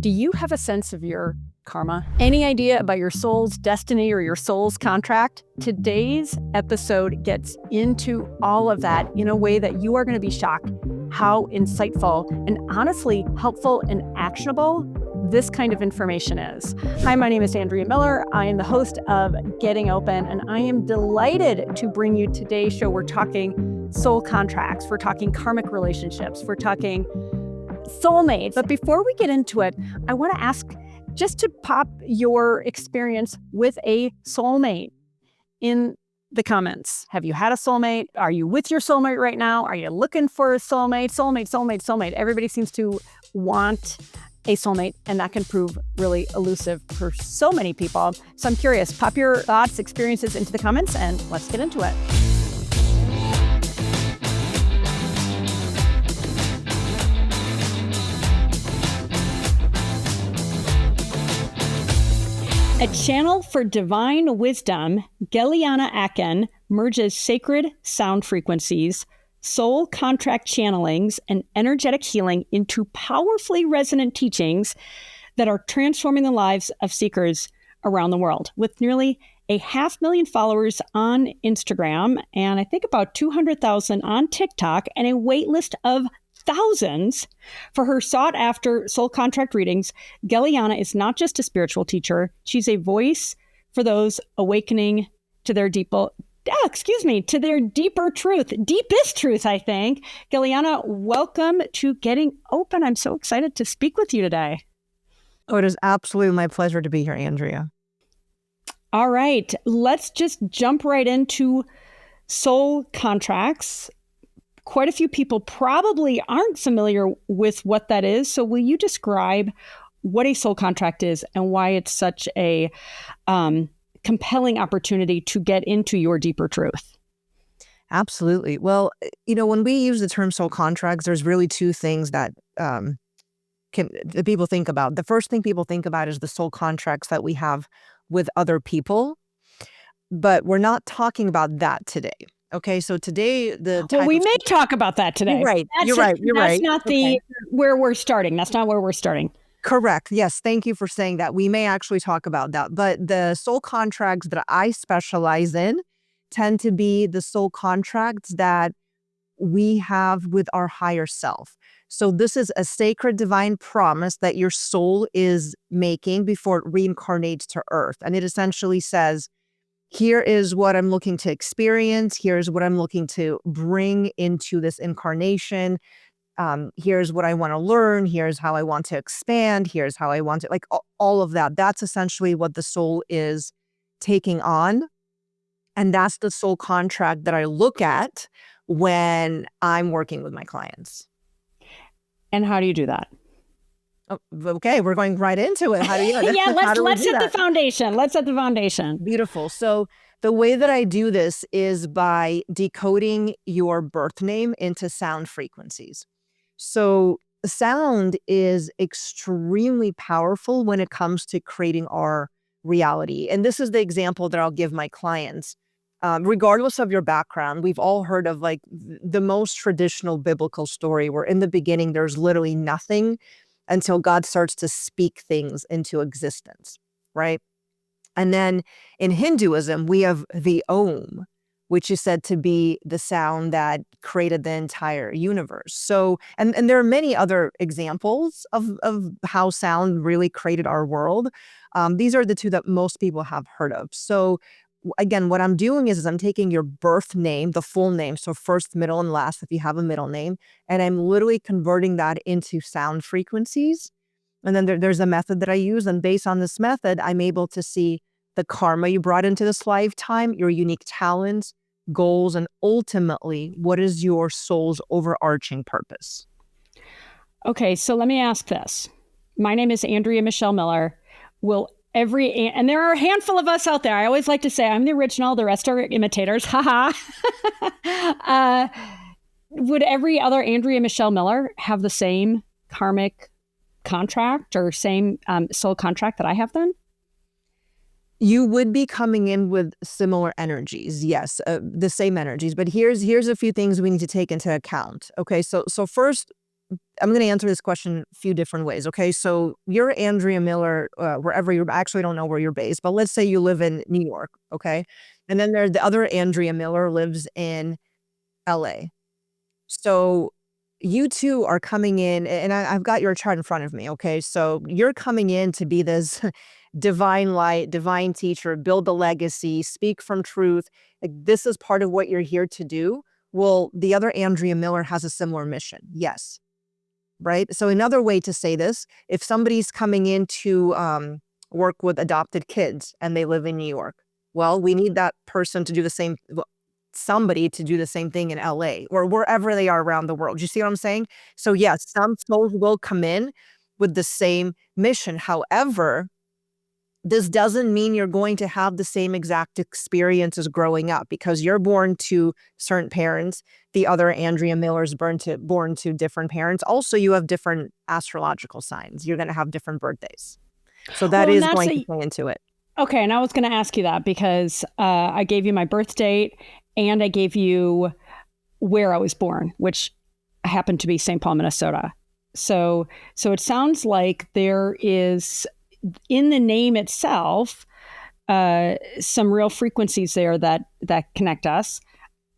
Do you have a sense of your karma? Any idea about your soul's destiny or your soul's contract? Today's episode gets into all of that in a way that you are going to be shocked how insightful and honestly helpful and actionable this kind of information is. Hi, my name is Andrea Miller. I am the host of Getting Open, and I am delighted to bring you today's show. We're talking soul contracts, we're talking karmic relationships, we're talking soulmates. But before we get into it, I want to ask just to pop your experience with a soulmate in the comments. Have you had a soulmate? Are you with your soulmate right now? Are you looking for a soulmate? Soulmate. Everybody seems to want a soulmate, and that can prove really elusive for so many people. So I'm curious, pop your thoughts, experiences into the comments, and let's get into it. A channel for divine wisdom, Gellyahnah Aakhen merges sacred sound frequencies, soul contract channelings, and energetic healing into powerfully resonant teachings that are transforming the lives of seekers around the world. With nearly 500,000 followers on Instagram, and I think about 200,000 on TikTok, and a wait list of thousands for her sought-after soul contract readings, Gellyahnah is not just a spiritual teacher. She's a voice for those awakening to their deeper truth, deepest truth, I think. Gellyahnah, welcome to Getting Open. I'm so excited to speak with you today. Oh, it is absolutely my pleasure to be here, Andrea. All right, let's just jump right into soul contracts. Quite a few people probably aren't familiar with what that is. So will you describe what a soul contract is and why it's such a compelling opportunity to get into your deeper truth? Absolutely. Well, when we use the term soul contracts, there's really two things that people think about. The first thing people think about is the soul contracts that we have with other people, but we're not talking about that today. Okay, so today we may talk about that today. You're right. That's not where we're starting. That's not where we're starting. Correct. Yes. Thank you for saying that. We may actually talk about that. But the soul contracts that I specialize in tend to be the soul contracts that we have with our higher self. So this is a sacred divine promise that your soul is making before it reincarnates to Earth. And it essentially says, here is what I'm looking to experience. Here's what I'm looking to bring into this incarnation. Here's what I want to learn. Here's how I want to expand. Here's how I want to, all of that. That's essentially what the soul is taking on. And that's the soul contract that I look at when I'm working with my clients. And how do you do that? Oh, okay, we're going right into it. How do you? Yeah, let's set the foundation. Let's set the foundation. Beautiful. So the way that I do this is by decoding your birth name into sound frequencies. So sound is extremely powerful when it comes to creating our reality. And this is the example that I'll give my clients. Regardless of your background, we've all heard of the most traditional biblical story where in the beginning there's literally nothing until God starts to speak things into existence, right? And then in Hinduism, we have the Om, which is said to be the sound that created the entire universe. So, and there are many other examples of how sound really created our world. These are the two that most people have heard of. So again, what I'm doing is I'm taking your birth name, the full name, so first, middle, and last, if you have a middle name, and I'm literally converting that into sound frequencies. And then there's a method that I use, and based on this method, I'm able to see the karma you brought into this lifetime, your unique talents, goals, and ultimately, what is your soul's overarching purpose? Okay, so let me ask this. My name is Andrea Michelle Miller. And there are a handful of us out there. I always like to say I'm the original, the rest are imitators. Haha. Would every other Andrea Michelle Miller have the same karmic contract or same soul contract that I have then? You would be coming in with similar energies, yes, the same energies. But here's a few things we need to take into account. Okay, so first, I'm going to answer this question a few different ways. Okay. So you're Andrea Miller, wherever you're, actually I don't know where you're based, but let's say you live in New York. Okay. And then there's the other Andrea Miller lives in LA. So you two are coming in, and I've got your chart in front of me. Okay. So you're coming in to be this divine light, divine teacher, build the legacy, speak from truth. Like, this is part of what you're here to do. Well, the other Andrea Miller has a similar mission. Yes. Right. So another way to say this, if somebody's coming in to work with adopted kids and they live in New York, well, we need that person to do the same, somebody to do the same thing in LA or wherever they are around the world. You see what I'm saying? So yes, some souls will come in with the same mission. However, this doesn't mean you're going to have the same exact experiences growing up, because you're born to certain parents. The other Andrea Miller's born to different parents. Also, you have different astrological signs. You're going to have different birthdays. So that is going to play into it. Okay, and I was going to ask you that because I gave you my birth date and I gave you where I was born, which happened to be St. Paul, Minnesota. So it sounds like there is, in the name itself, some real frequencies there that connect us.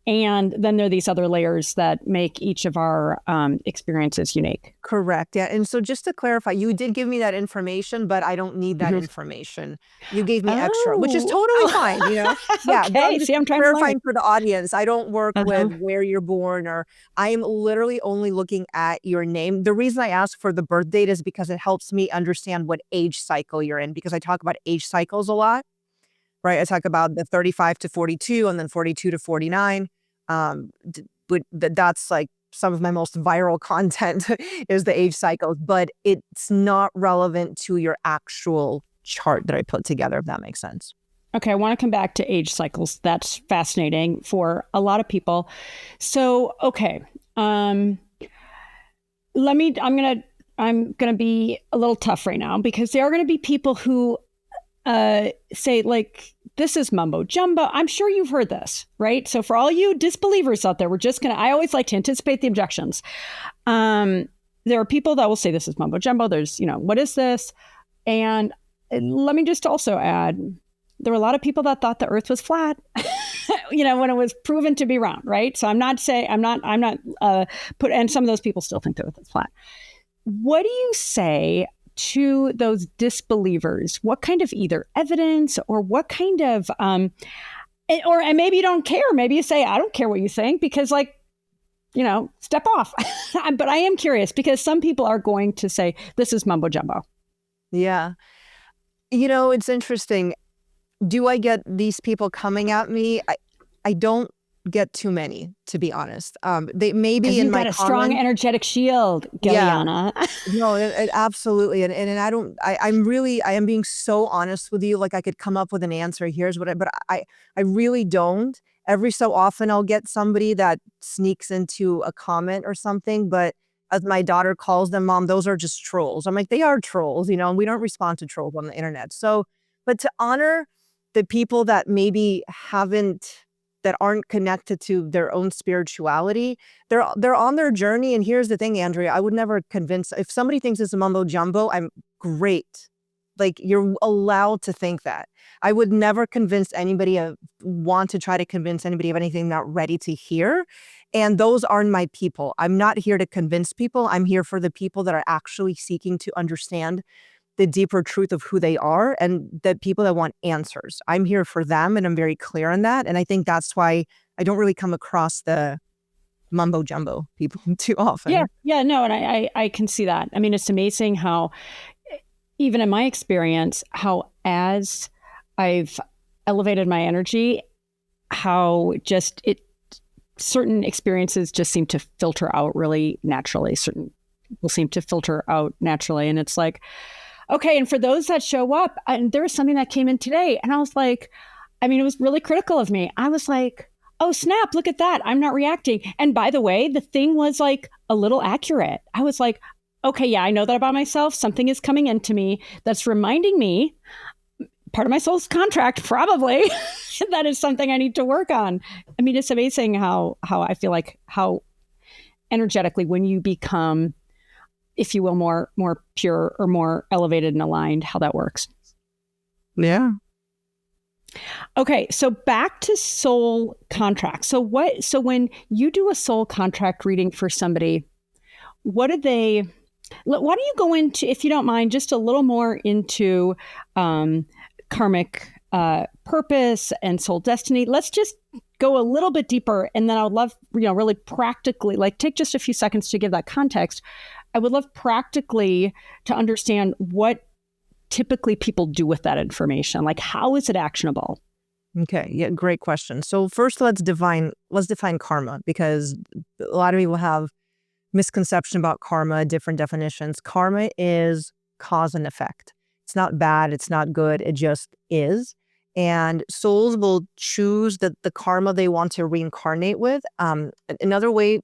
And then there are these other layers that make each of our experiences unique. Correct. Yeah. And so just to clarify, you did give me that information, but I don't need that information. You gave me extra, which is totally fine. You know? Yeah. Okay. See, I'm trying to clarify for the audience. I don't work with where you're born, or I am literally only looking at your name. The reason I ask for the birth date is because it helps me understand what age cycle you're in, because I talk about age cycles a lot, right? I talk about the 35 to 42 and then 42 to 49. But that's like some of my most viral content is the age cycles, but it's not relevant to your actual chart that I put together, if that makes sense. Okay, I want to come back to age cycles. That's fascinating for a lot of people. So, okay, I'm gonna be a little tough right now, because there are going to be people who say, like, this is mumbo jumbo. I'm sure you've heard this, right? So for all you disbelievers out there, I always like to anticipate the objections. There are people that will say this is mumbo jumbo. There's, what is this? And let me just also add, there were a lot of people that thought the earth was flat, when it was proven to be round, right? So and some of those people still think the earth is flat. What do you say to those disbelievers? What kind of either evidence or what kind of, and maybe you don't care. Maybe you say, I don't care what you think, because step off. But I am curious, because some people are going to say, this is mumbo jumbo. Yeah. It's interesting. Do I get these people coming at me? I don't get too many, to be honest. They maybe in my got a strong energetic shield, Gellyahnah. Yeah. No, absolutely. And I am being so honest with you. Like, I could come up with an answer. But I really don't. Every so often I'll get somebody that sneaks into a comment or something, but as my daughter calls them, Mom, those are just trolls. I'm like, they are trolls, and we don't respond to trolls on the internet. So, but to honor the people that maybe that aren't connected to their own spirituality, they're on their journey. And here's the thing, Andrea, I would never convince, if somebody thinks it's a mumbo jumbo, I'm great. Like, you're allowed to think that. I would never want to try to convince anybody of anything not ready to hear. And those aren't my people. I'm not here to convince people. I'm here for the people that are actually seeking to understand the deeper truth of who they are, and the people that want answers. I'm here for them, and I'm very clear on that. And I think that's why I don't really come across the mumbo jumbo people too often. Yeah, no, and I can see that. I mean, it's amazing how, even in my experience, how as I've elevated my energy, how certain experiences just seem to filter out really naturally. Certain people seem to filter out naturally. And it's like, okay, and for those that show up, and there was something that came in today, and I was like, it was really critical of me. I was like, oh, snap, look at that. I'm not reacting. And by the way, the thing was like a little accurate. I was like, okay, yeah, I know that about myself. Something is coming into me that's reminding me, part of my soul's contract, probably, that is something I need to work on. It's amazing how I feel like how energetically, when you become if you will, more pure or more elevated and aligned, how that works. Yeah. Okay, so back to soul contracts. So when you do a soul contract reading for somebody, why don't you go into, if you don't mind, just a little more into karmic purpose and soul destiny. Let's just go a little bit deeper, and then I would love, really practically, like take just a few seconds to give that context. I would love practically to understand what typically people do with that information. Like, how is it actionable? Okay. Yeah. Great question. So first, let's define karma, because a lot of people have misconception about karma, different definitions. Karma is cause and effect. It's not bad. It's not good. It just is. And souls will choose the karma they want to reincarnate with. Another way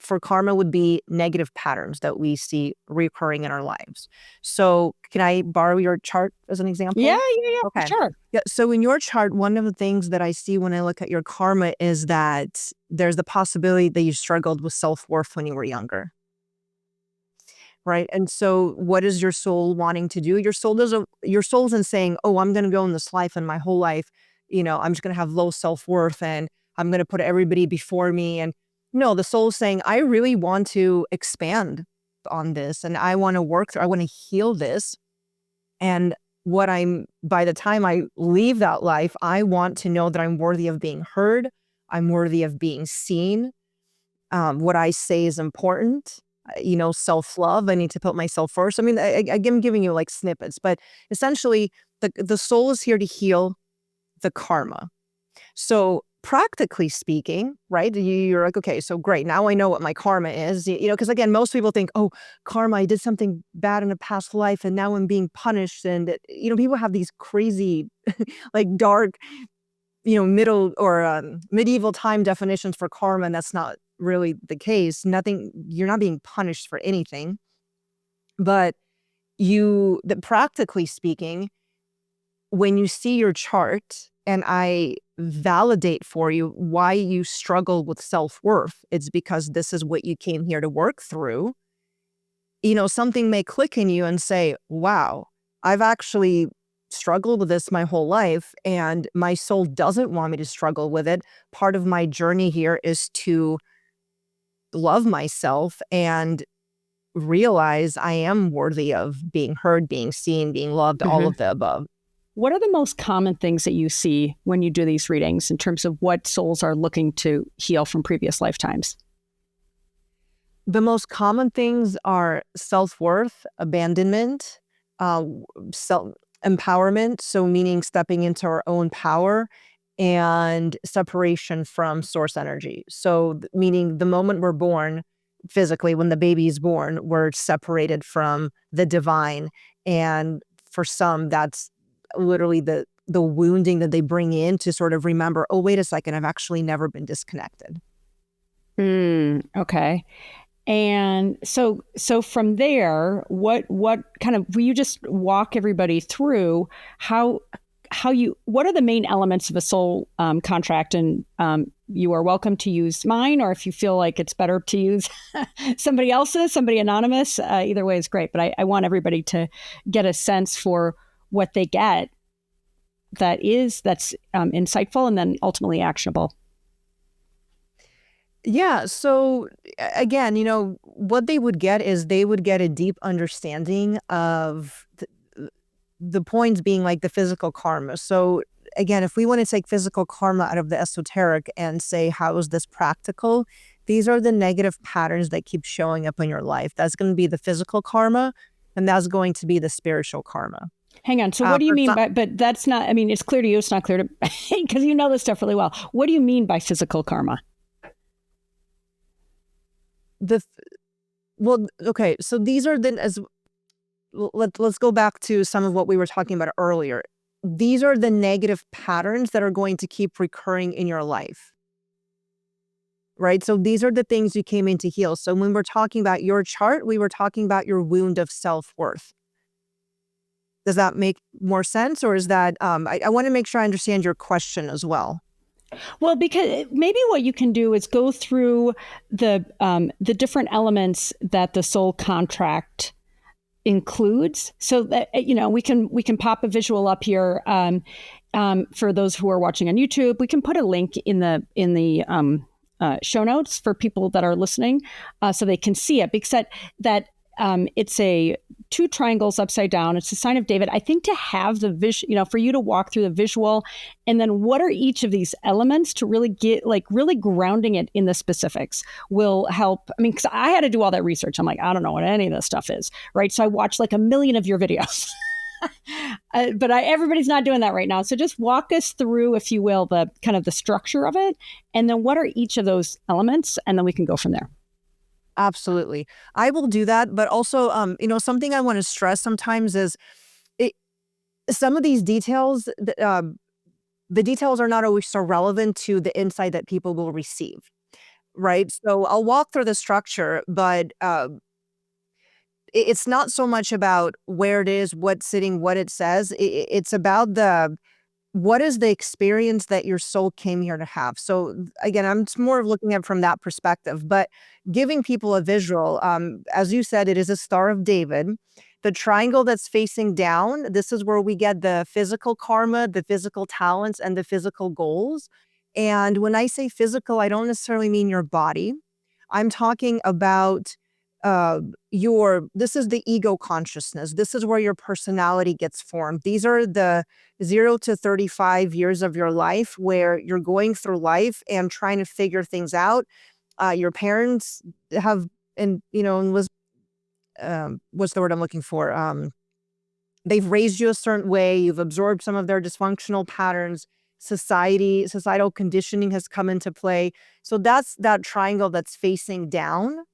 for karma would be negative patterns that we see recurring in our lives. So can I borrow your chart as an example? Yeah, Okay. sure. Yeah. So in your chart, one of the things that I see when I look at your karma is that there's the possibility that you struggled with self-worth when you were younger. Right. And so what is your soul wanting to do? Your soul isn't saying, oh, I'm going to go in this life and my whole life, I'm just going to have low self-worth and I'm going to put everybody before me. And no, the soul's saying, I really want to expand on this and I want to work through, I want to heal this. And by the time I leave that life, I want to know that I'm worthy of being heard. I'm worthy of being seen. What I say is important. Self-love. I need to put myself first. I mean, I'm giving you like snippets, but essentially the soul is here to heal the karma. So practically speaking, right, you're like, okay, so great. Now I know what my karma is, because again, most people think, oh, karma, I did something bad in a past life and now I'm being punished. And, people have these crazy, like dark, middle or medieval time definitions for karma. And that's not really the case. You're not being punished for anything. But practically speaking, when you see your chart and I validate for you why you struggle with self-worth, it's because this is what you came here to work through. Something may click in you and say, wow, I've actually struggled with this my whole life and my soul doesn't want me to struggle with it. Part of my journey here is to love myself and realize I am worthy of being heard, being seen, being loved, all of the above. What are the most common things that you see when you do these readings in terms of what souls are looking to heal from previous lifetimes? The most common things are self-worth, abandonment, self-empowerment, so meaning stepping into our own power, and separation from source energy. So meaning the moment we're born, physically, when the baby is born, we're separated from the divine. And for some, that's literally the wounding that they bring in to sort of remember, oh, wait a second, I've actually never been disconnected. Okay. And so from there, what kind of, will you just walk everybody through what are the main elements of a soul contract? And you are welcome to use mine, or if you feel like it's better to use somebody anonymous, either way is great. But I want everybody to get a sense for what they get that's insightful and then ultimately actionable. Yeah. So again, what they would get is they would get a deep understanding of the points being like the physical karma. So again, if we want to take physical karma out of the esoteric and say, how is this practical? These are the negative patterns that keep showing up in your life. That's going to be the physical karma, and that's going to be the spiritual karma. Hang on. So what do you mean by, but that's not, I mean, it's clear to you, it's not clear to, because you know this stuff really well. What do you mean by physical karma? Okay. So these are let's go back to some of what we were talking about earlier. These are the negative patterns that are going to keep recurring in your life. Right? So these are the things you came in to heal. So when we're talking about your chart, we were talking about your wound of self-worth. Does that make more sense? Or is that, I want to make sure I understand your question as well. Well, because maybe what you can do is go through the different elements that the soul contract includes, so that we can pop a visual up here for those who are watching on YouTube. We can put a link in the show notes for people that are listening, so they can see it, because that it's a 2 triangles upside down. It's a sign of David. I think to have the visual, for you to walk through the visual, and then what are each of these elements to really get, really grounding it in the specifics will help. I mean, because I had to do all that research. I'm like, I don't know what any of this stuff is, right? So I watched like 1 million of your videos. But everybody's not doing that right now. So just walk us through, if you will, the kind of the structure of it, and then what are each of those elements, and then we can go from there. Absolutely. I will do that. But also, something I want to stress sometimes is some of these details, the details are not always so relevant to the insight that people will receive, right? So I'll walk through the structure, but it's not so much about where it is, what's sitting, what it says. It's about what is the experience that your soul came here to have. So again, I'm more of looking at it from that perspective, but giving people a visual, as you said, it is a Star of David. The triangle that's facing down, this is where we get the physical karma, the physical talents, and the physical goals. And when I say physical, I don't necessarily mean your body. I'm talking about this is the ego consciousness. This is where your personality gets formed. These are the 0 to 35 years of your life where you're going through life and trying to figure things out. Your parents have, what's the word I'm looking for? They've raised you a certain way. You've absorbed some of their dysfunctional patterns. Societal conditioning has come into play. So that's that triangle that's facing down.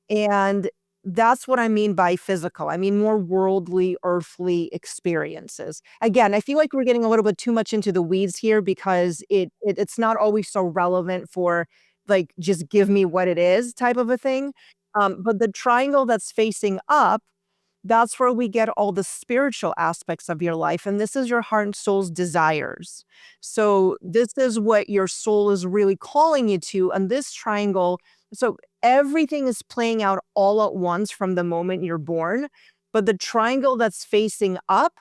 And that's what I mean by physical. I mean more worldly, earthly experiences. Again, I feel like we're getting a little bit too much into the weeds here, because it's not always so relevant for just give me what it is type of a thing. But the triangle that's facing up, that's where we get all the spiritual aspects of your life. And this is your heart and soul's desires. So this is what your soul is really calling you to. And this triangle, so everything is playing out all at once from the moment you're born. But the triangle that's facing up,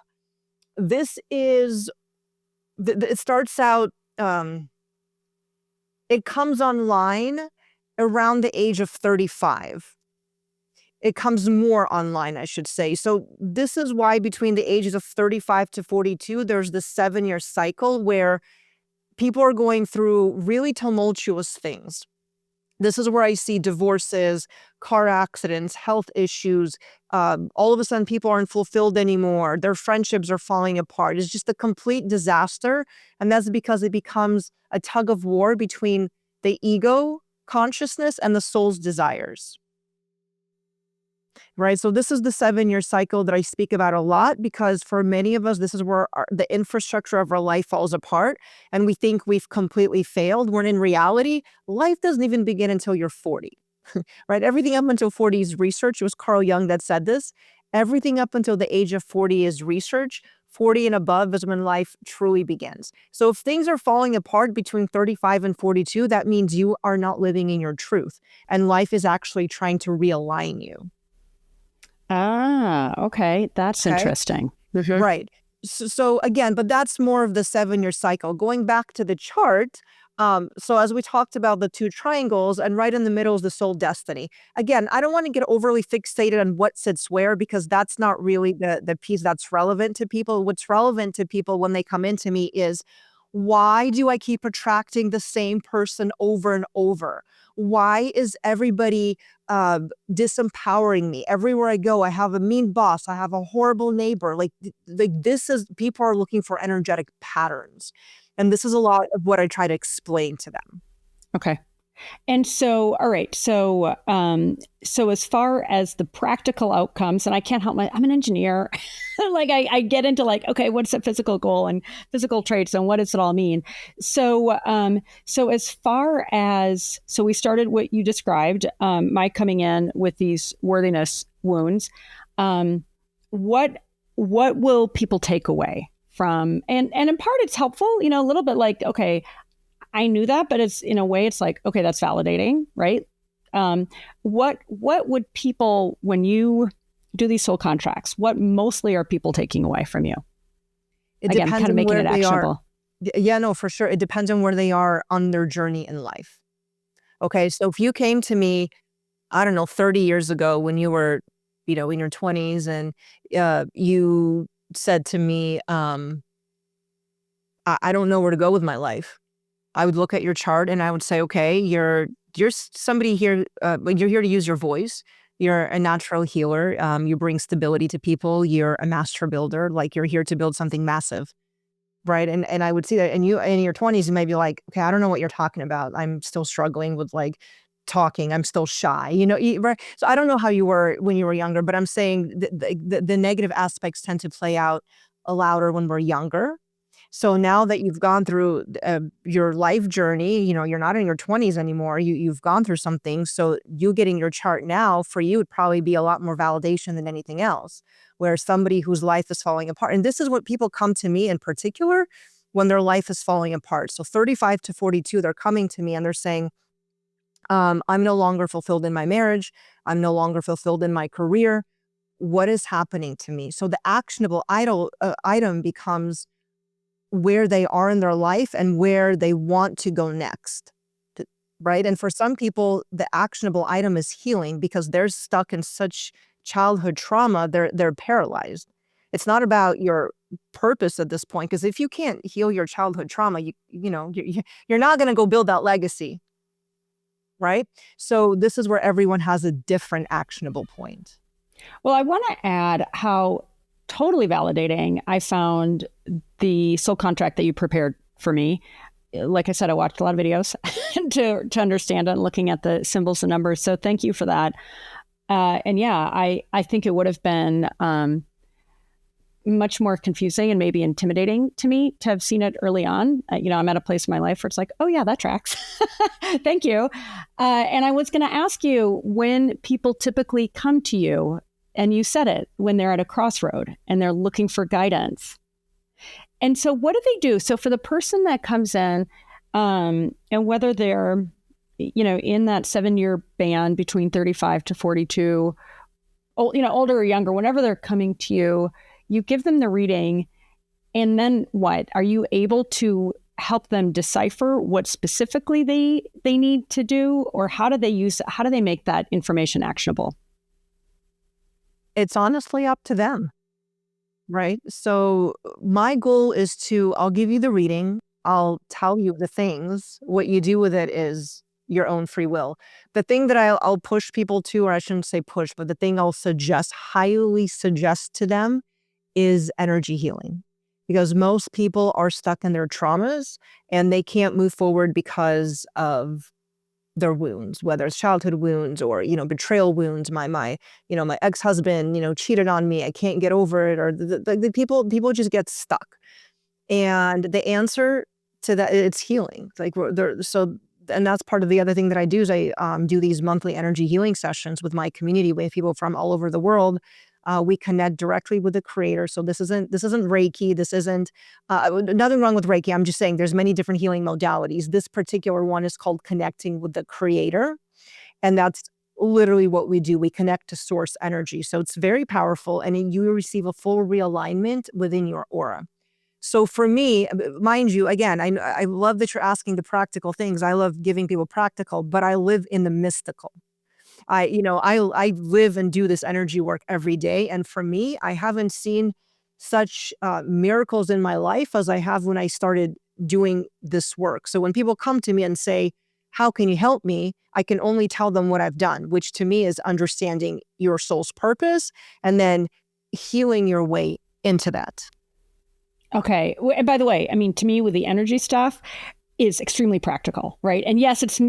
this is, it starts out, it comes online around the age of 35. It comes more online, I should say. So this is why between the ages of 35 to 42, there's this 7-year cycle where people are going through really tumultuous things. This is where I see divorces, car accidents, health issues. All of a sudden, people aren't fulfilled anymore. Their friendships are falling apart. It's just a complete disaster. And that's because it becomes a tug of war between the ego consciousness and the soul's desires. Right? So this is the 7-year cycle that I speak about a lot, because for many of us, this is where the infrastructure of our life falls apart, and we think we've completely failed, when in reality, life doesn't even begin until you're 40, right? Everything up until 40 is research. It was Carl Jung that said this. Everything up until the age of 40 is research. 40 and above is when life truly begins. So if things are falling apart between 35 and 42, that means you are not living in your truth, and life is actually trying to realign you. Ah, okay. That's interesting. Mm-hmm. Right. So again, but that's more of the 7-year cycle. Going back to the chart, so as we talked about the 2 triangles, and right in the middle is the soul destiny. Again, I don't want to get overly fixated on what sits where, because that's not really the piece that's relevant to people. What's relevant to people when they come into me is, why do I keep attracting the same person over and over? Why is everybody disempowering me? Everywhere I go, I have a mean boss. I have a horrible neighbor. This is, people are looking for energetic patterns. And this is a lot of what I try to explain to them. Okay. And so, all right. So, so as far as the practical outcomes, and I can't help I'm an engineer. I get into okay, what's a physical goal and physical traits, and what does it all mean? So, so as far as, so we started what you described, my coming in with these worthiness wounds. What will people take away from, and in part it's helpful, a little bit okay, I knew that, but it's in a way, it's like, okay, that's validating, right? What would people, when you do these soul contracts, what mostly are people taking away from you? It Again, depends kind of on making where it they are. actionable. Yeah, no, for sure. It depends on where they are on their journey in life. Okay, so if you came to me, I don't know, 30 years ago when you were, in your 20s, and you said to me, I don't know where to go with my life. I would look at your chart and I would say, okay, you're somebody here, you're here to use your voice. You're a natural healer. You bring stability to people. You're a master builder. Like, you're here to build something massive. Right. And I would see that. And you, in your 20s, you may be like, okay, I don't know what you're talking about. I'm still struggling with like talking. I'm still shy, right? So I don't know how you were when you were younger, but I'm saying the negative aspects tend to play out louder when we're younger. So now that you've gone through your life journey, you're not in your 20s anymore. You've gone through something. So you getting your chart now for you would probably be a lot more validation than anything else. Where somebody whose life is falling apart, and this is what people come to me in particular when their life is falling apart. So 35 to 42, they're coming to me and they're saying, I'm no longer fulfilled in my marriage. I'm no longer fulfilled in my career. What is happening to me? So the actionable item becomes where they are in their life and where they want to go next, right? And for some people, the actionable item is healing because they're stuck in such childhood trauma, they're paralyzed. It's not about your purpose at this point, because if you can't heal your childhood trauma, you're not going to go build that legacy, right? So this is where everyone has a different actionable point. Well, I want to add how totally validating I found the soul contract that you prepared for me. Like I said, I watched a lot of videos to understand it, looking at the symbols and numbers. So thank you for that. And yeah, I think it would have been much more confusing and maybe intimidating to me to have seen it early on. I'm at a place in my life where it's like, oh yeah, that tracks. Thank you. And I was going to ask you, when people typically come to you, and you said it, when they're at a crossroad and they're looking for guidance. And so what do they do? So for the person that comes in, and whether they're, in that 7-year band between 35 to 42, older or younger, whenever they're coming to you, you give them the reading, and then what? Are you able to help them decipher what specifically they need to do, or how do they make that information actionable? It's honestly up to them, right? So my goal is I'll give you the reading. I'll tell you the things. What you do with it is your own free will. The thing that I'll push people to, or I shouldn't say push, but the thing I'll highly suggest to them is energy healing. Because most people are stuck in their traumas and they can't move forward because of their wounds, whether it's childhood wounds or, betrayal wounds. My ex-husband, cheated on me. I can't get over it. Or the people just get stuck. And the answer to that, it's healing. And that's part of the other thing that I do is I do these monthly energy healing sessions with my community with people from all over the world. We connect directly with the creator. So this isn't Reiki. This isn't nothing wrong with Reiki. I'm just saying there's many different healing modalities. This particular one is called connecting with the creator. And that's literally what we do. We connect to source energy. So it's very powerful, and you receive a full realignment within your aura. So for me, mind you, again, I love that you're asking the practical things. I love giving people practical, but I live in the mystical. I live and do this energy work every day. And for me, I haven't seen such miracles in my life as I have when I started doing this work. So when people come to me and say, how can you help me? I can only tell them what I've done, which to me is understanding your soul's purpose and then healing your way into that. Okay. And by the way, to me, with the energy stuff, is extremely practical, right? And yes, it's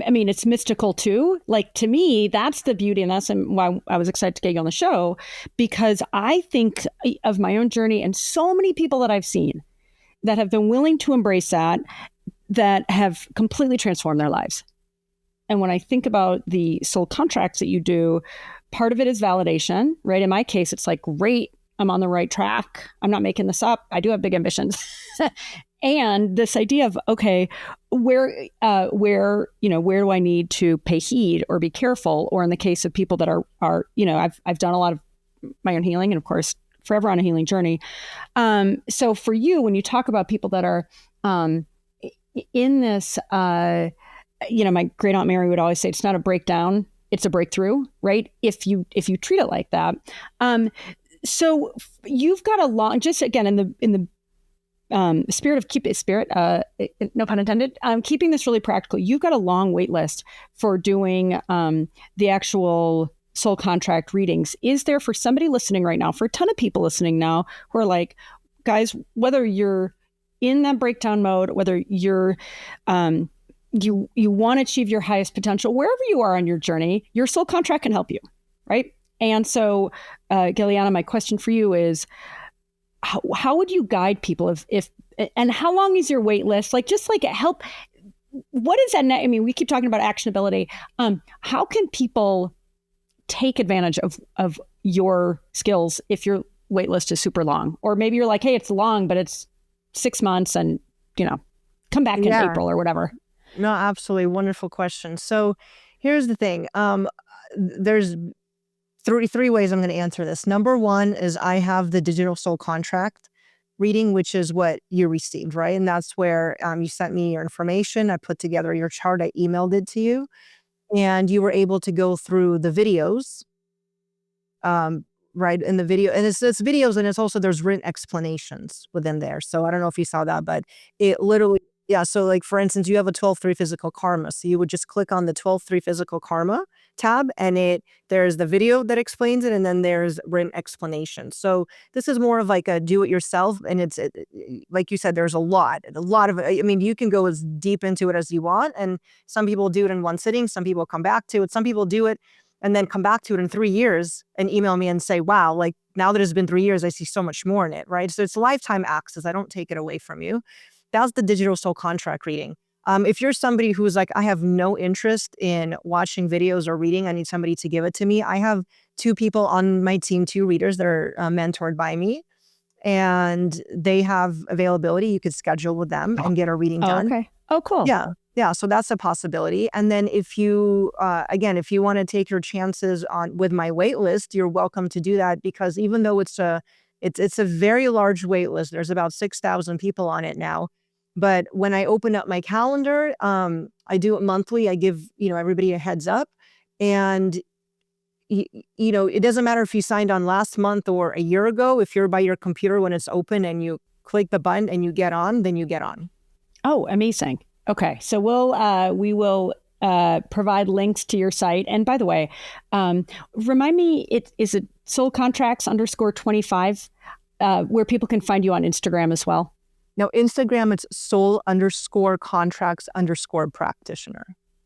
mystical too. Like, to me, that's the beauty, and that's why I was excited to get you on the show, because I think of my own journey and so many people that I've seen that have been willing to embrace that have completely transformed their lives. And when I think about the soul contracts that you do, part of it is validation, right? In my case, it's like, great, I'm on the right track. I'm not making this up. I do have big ambitions. And this idea of, okay, where do I need to pay heed or be careful? Or in the case of people that are I've done a lot of my own healing, and of course, forever on a healing journey. So for you, when you talk about people that are in this, my great aunt Mary would always say, it's not a breakdown, it's a breakthrough, right? If you treat it like that. So you've got a long, just again, in the no pun intended, keeping this really practical. You've got a long wait list for doing the actual soul contract readings. Is there, for somebody listening right now, for a ton of people listening now who are like, guys, whether you're in that breakdown mode, whether you're you want to achieve your highest potential, wherever you are on your journey, your soul contract can help you, right? And so, Gellyahnah, my question for you is, how would you guide people if and how long is your wait list? Help. What is that? I mean, we keep talking about actionability. How can people take advantage of your skills if your wait list is super long? Or maybe you're like, hey, it's long, but it's 6 months and, come back in April or whatever. No, absolutely. Wonderful question. So here's the thing. There's three ways I'm going to answer this. Number one is I have the digital soul contract reading, which is what you received, right? And that's where you sent me your information. I put together your chart. I emailed it to you. And you were able to go through the videos, right? In the video. And it's videos, and it's also, there's written explanations within there. So I don't know if you saw that, but it literally, yeah. So like, for instance, you have a 12-3 physical karma. So you would just click on the 12-3 physical karma tab, and there's the video that explains it, and then there's written explanation. So this is more of like a do-it-yourself, and it's like you said, there's a lot of. I mean, you can go as deep into it as you want, and some people do it in one sitting. Some people come back to it. Some people do it and then come back to it in 3 years and email me and say, "Wow, like now that it's been 3 years, I see so much more in it." Right? So it's lifetime access. I don't take it away from you. That's the digital soul contract reading. If you're somebody who's like, I have no interest in watching videos or reading, I need somebody to give it to me. I have 2 people on my team, 2 readers that are mentored by me, and they have availability. You could schedule with them and get a reading done. Okay. Oh, cool. Yeah. Yeah. So that's a possibility. And then if you, if you want to take your chances with my wait list, you're welcome to do that, because even though it's a very large wait list, there's about 6,000 people on it now. But when I open up my calendar, I do it monthly. I give, everybody a heads up, and it doesn't matter if you signed on last month or a year ago. If you're by your computer when it's open and you click the button and you get on, then you get on. Oh, amazing. Okay. So we will provide links to your site. And by the way, remind me, is it soulcontracts_25, where people can find you on Instagram as well? No, Instagram, it's soul_contracts_practitioner.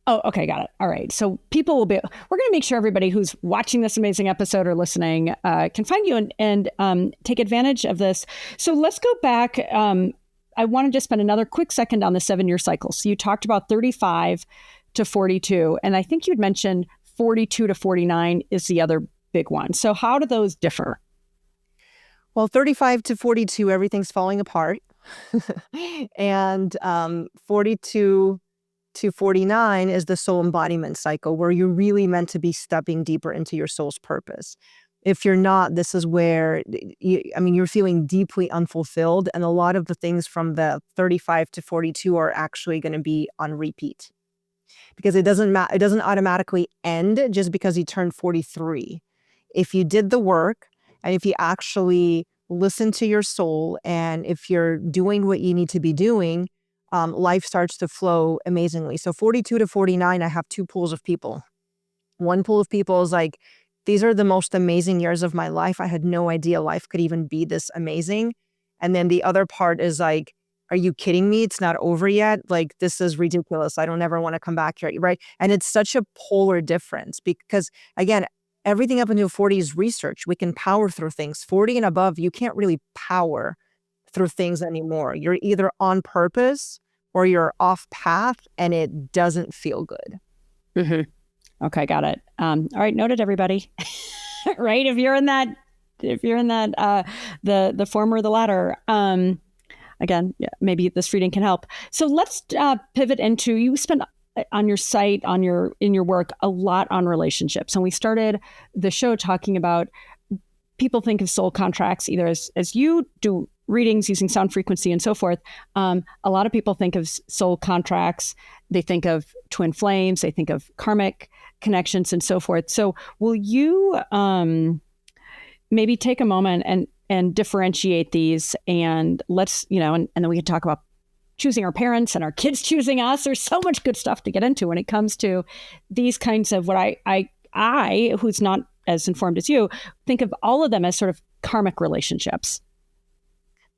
Oh, okay. Got it. All right. So we're going to make sure everybody who's watching this amazing episode or listening can find you and take advantage of this. So let's go back. I want to just spend another quick second on the 7-year cycle. So you talked about 35 to 42, and I think you'd mentioned 42 to 49 is the other big one. So how do those differ? Well, 35 to 42, everything's falling apart. And 42 to 49 is the soul embodiment cycle, where you're really meant to be stepping deeper into your soul's purpose. If you're not, this is where you're feeling deeply unfulfilled, and a lot of the things from the 35 to 42 are actually going to be on repeat, because it doesn't automatically end just because you turned 43. If you did the work, and if you actually listen to your soul, and if you're doing what you need to be doing, life starts to flow amazingly. So 42 to 49, I have 2 pools of people. One pool of people is like, these are the most amazing years of my life. I had no idea life could even be this amazing. And then the other part is like, are you kidding me? It's not over yet. Like, this is ridiculous. I don't ever want to come back here, right? And it's such a polar difference, because again, everything up until 40 is research. We can power through things. 40 and above, you can't really power through things anymore. You're either on purpose or you're off path, and it doesn't feel good. Mm-hmm. Okay, got it. All right, noted, everybody. Right? If you're in that, the former or the latter. again, maybe this reading can help. So let's pivot into, you spend on your site, in your work, a lot on relationships. And we started the show talking about people think of soul contracts either as you do readings using sound frequency and so forth. A lot of people think of soul contracts. They think of twin flames. They think of karmic connections and so forth. So will you maybe take a moment and differentiate these, and let's, and then we can talk about choosing our parents and our kids choosing us. There's so much good stuff to get into when it comes to these kinds of what I who's not as informed as you, think of all of them as sort of karmic relationships.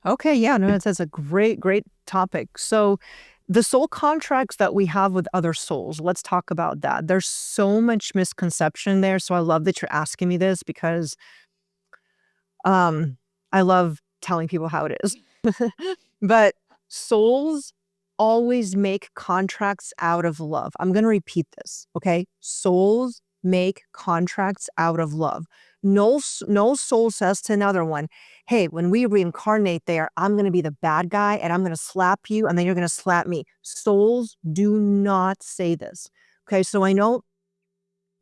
Okay, yeah, no, that's a great topic. So the soul contracts that we have with other souls, let's talk about that. There's so much misconception there. So I love that you're asking me this, because I love telling people how it is. But souls always make contracts out of love. I'm going to repeat this, okay? Souls make contracts out of love. No soul says to another one, hey, when we reincarnate there, I'm going to be the bad guy and I'm going to slap you and then you're going to slap me. Souls do not say this. Okay, so I know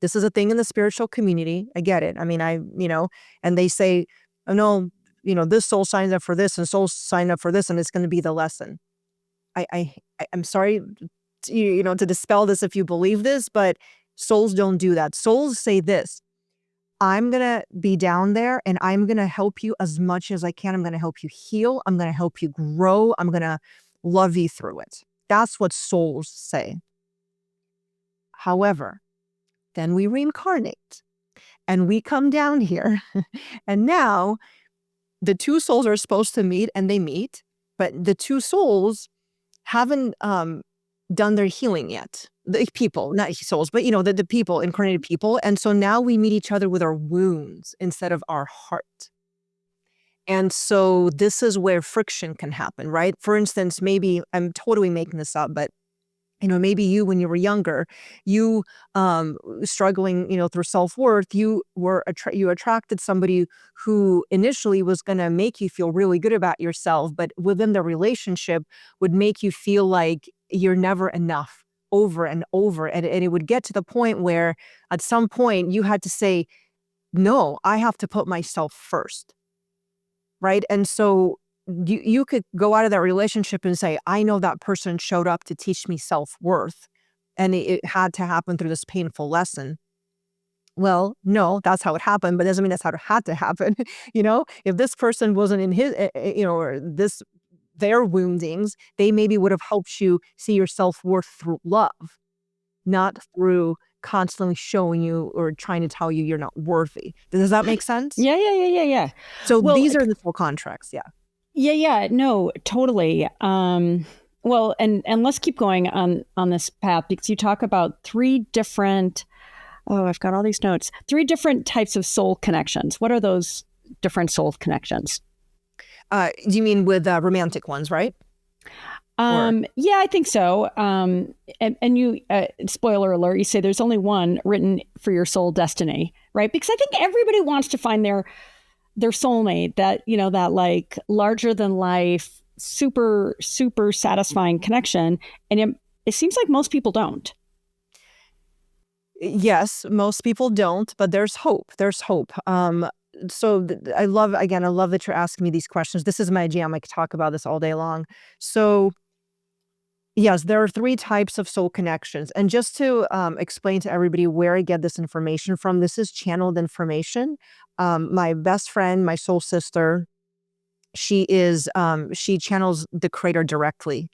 this is a thing in the spiritual community. I get it. I mean, and they say, oh, no, this soul signs up for this and soul signed up for this and it's going to be the lesson. I'm sorry, to dispel this if you believe this, but souls don't do that. Souls say this: I'm going to be down there and I'm going to help you as much as I can. I'm going to help you heal. I'm going to help you grow. I'm going to love you through it. That's what souls say. However, then we reincarnate and we come down here and now the two souls are supposed to meet and they meet, but the two souls haven't done their healing yet. The people, not souls, but the people, incarnated people. And so now we meet each other with our wounds instead of our heart. And so this is where friction can happen, right? For instance, maybe I'm totally making this up, but maybe you, when you were younger, you struggling, through self-worth, you attracted somebody who initially was going to make you feel really good about yourself, but within the relationship would make you feel like you're never enough, over and over. And it would get to the point where at some point you had to say, no, I have to put myself first. Right. And so you could go out of that relationship and say, I know that person showed up to teach me self-worth and it had to happen through this painful lesson. Well, no, that's how it happened, but doesn't mean that's how it had to happen. If this person wasn't in his, or their woundings, they maybe would have helped you see your self-worth through love, not through constantly showing you or trying to tell you you're not worthy. Does that make sense? Yeah. So these are the soul contracts. Yeah. Yeah. No, totally. Well, and let's keep going on this path, because you talk about three different, I've got all these notes, 3 different types of soul connections. What are those different soul connections? You mean with romantic ones, right? Yeah, I think so. And you, spoiler alert, you say there's only one written for your soul destiny, right? Because I think everybody wants to find their soulmate, that, that like larger than life, super, super satisfying connection. And it seems like most people don't. Yes, most people don't, but there's hope. There's hope. So I love that you're asking me these questions. This is my jam. I could talk about this all day long. So yes, there are 3 types of soul connections. And just to explain to everybody where I get this information from, this is channeled information. My best friend, my soul sister, she channels the creator directly.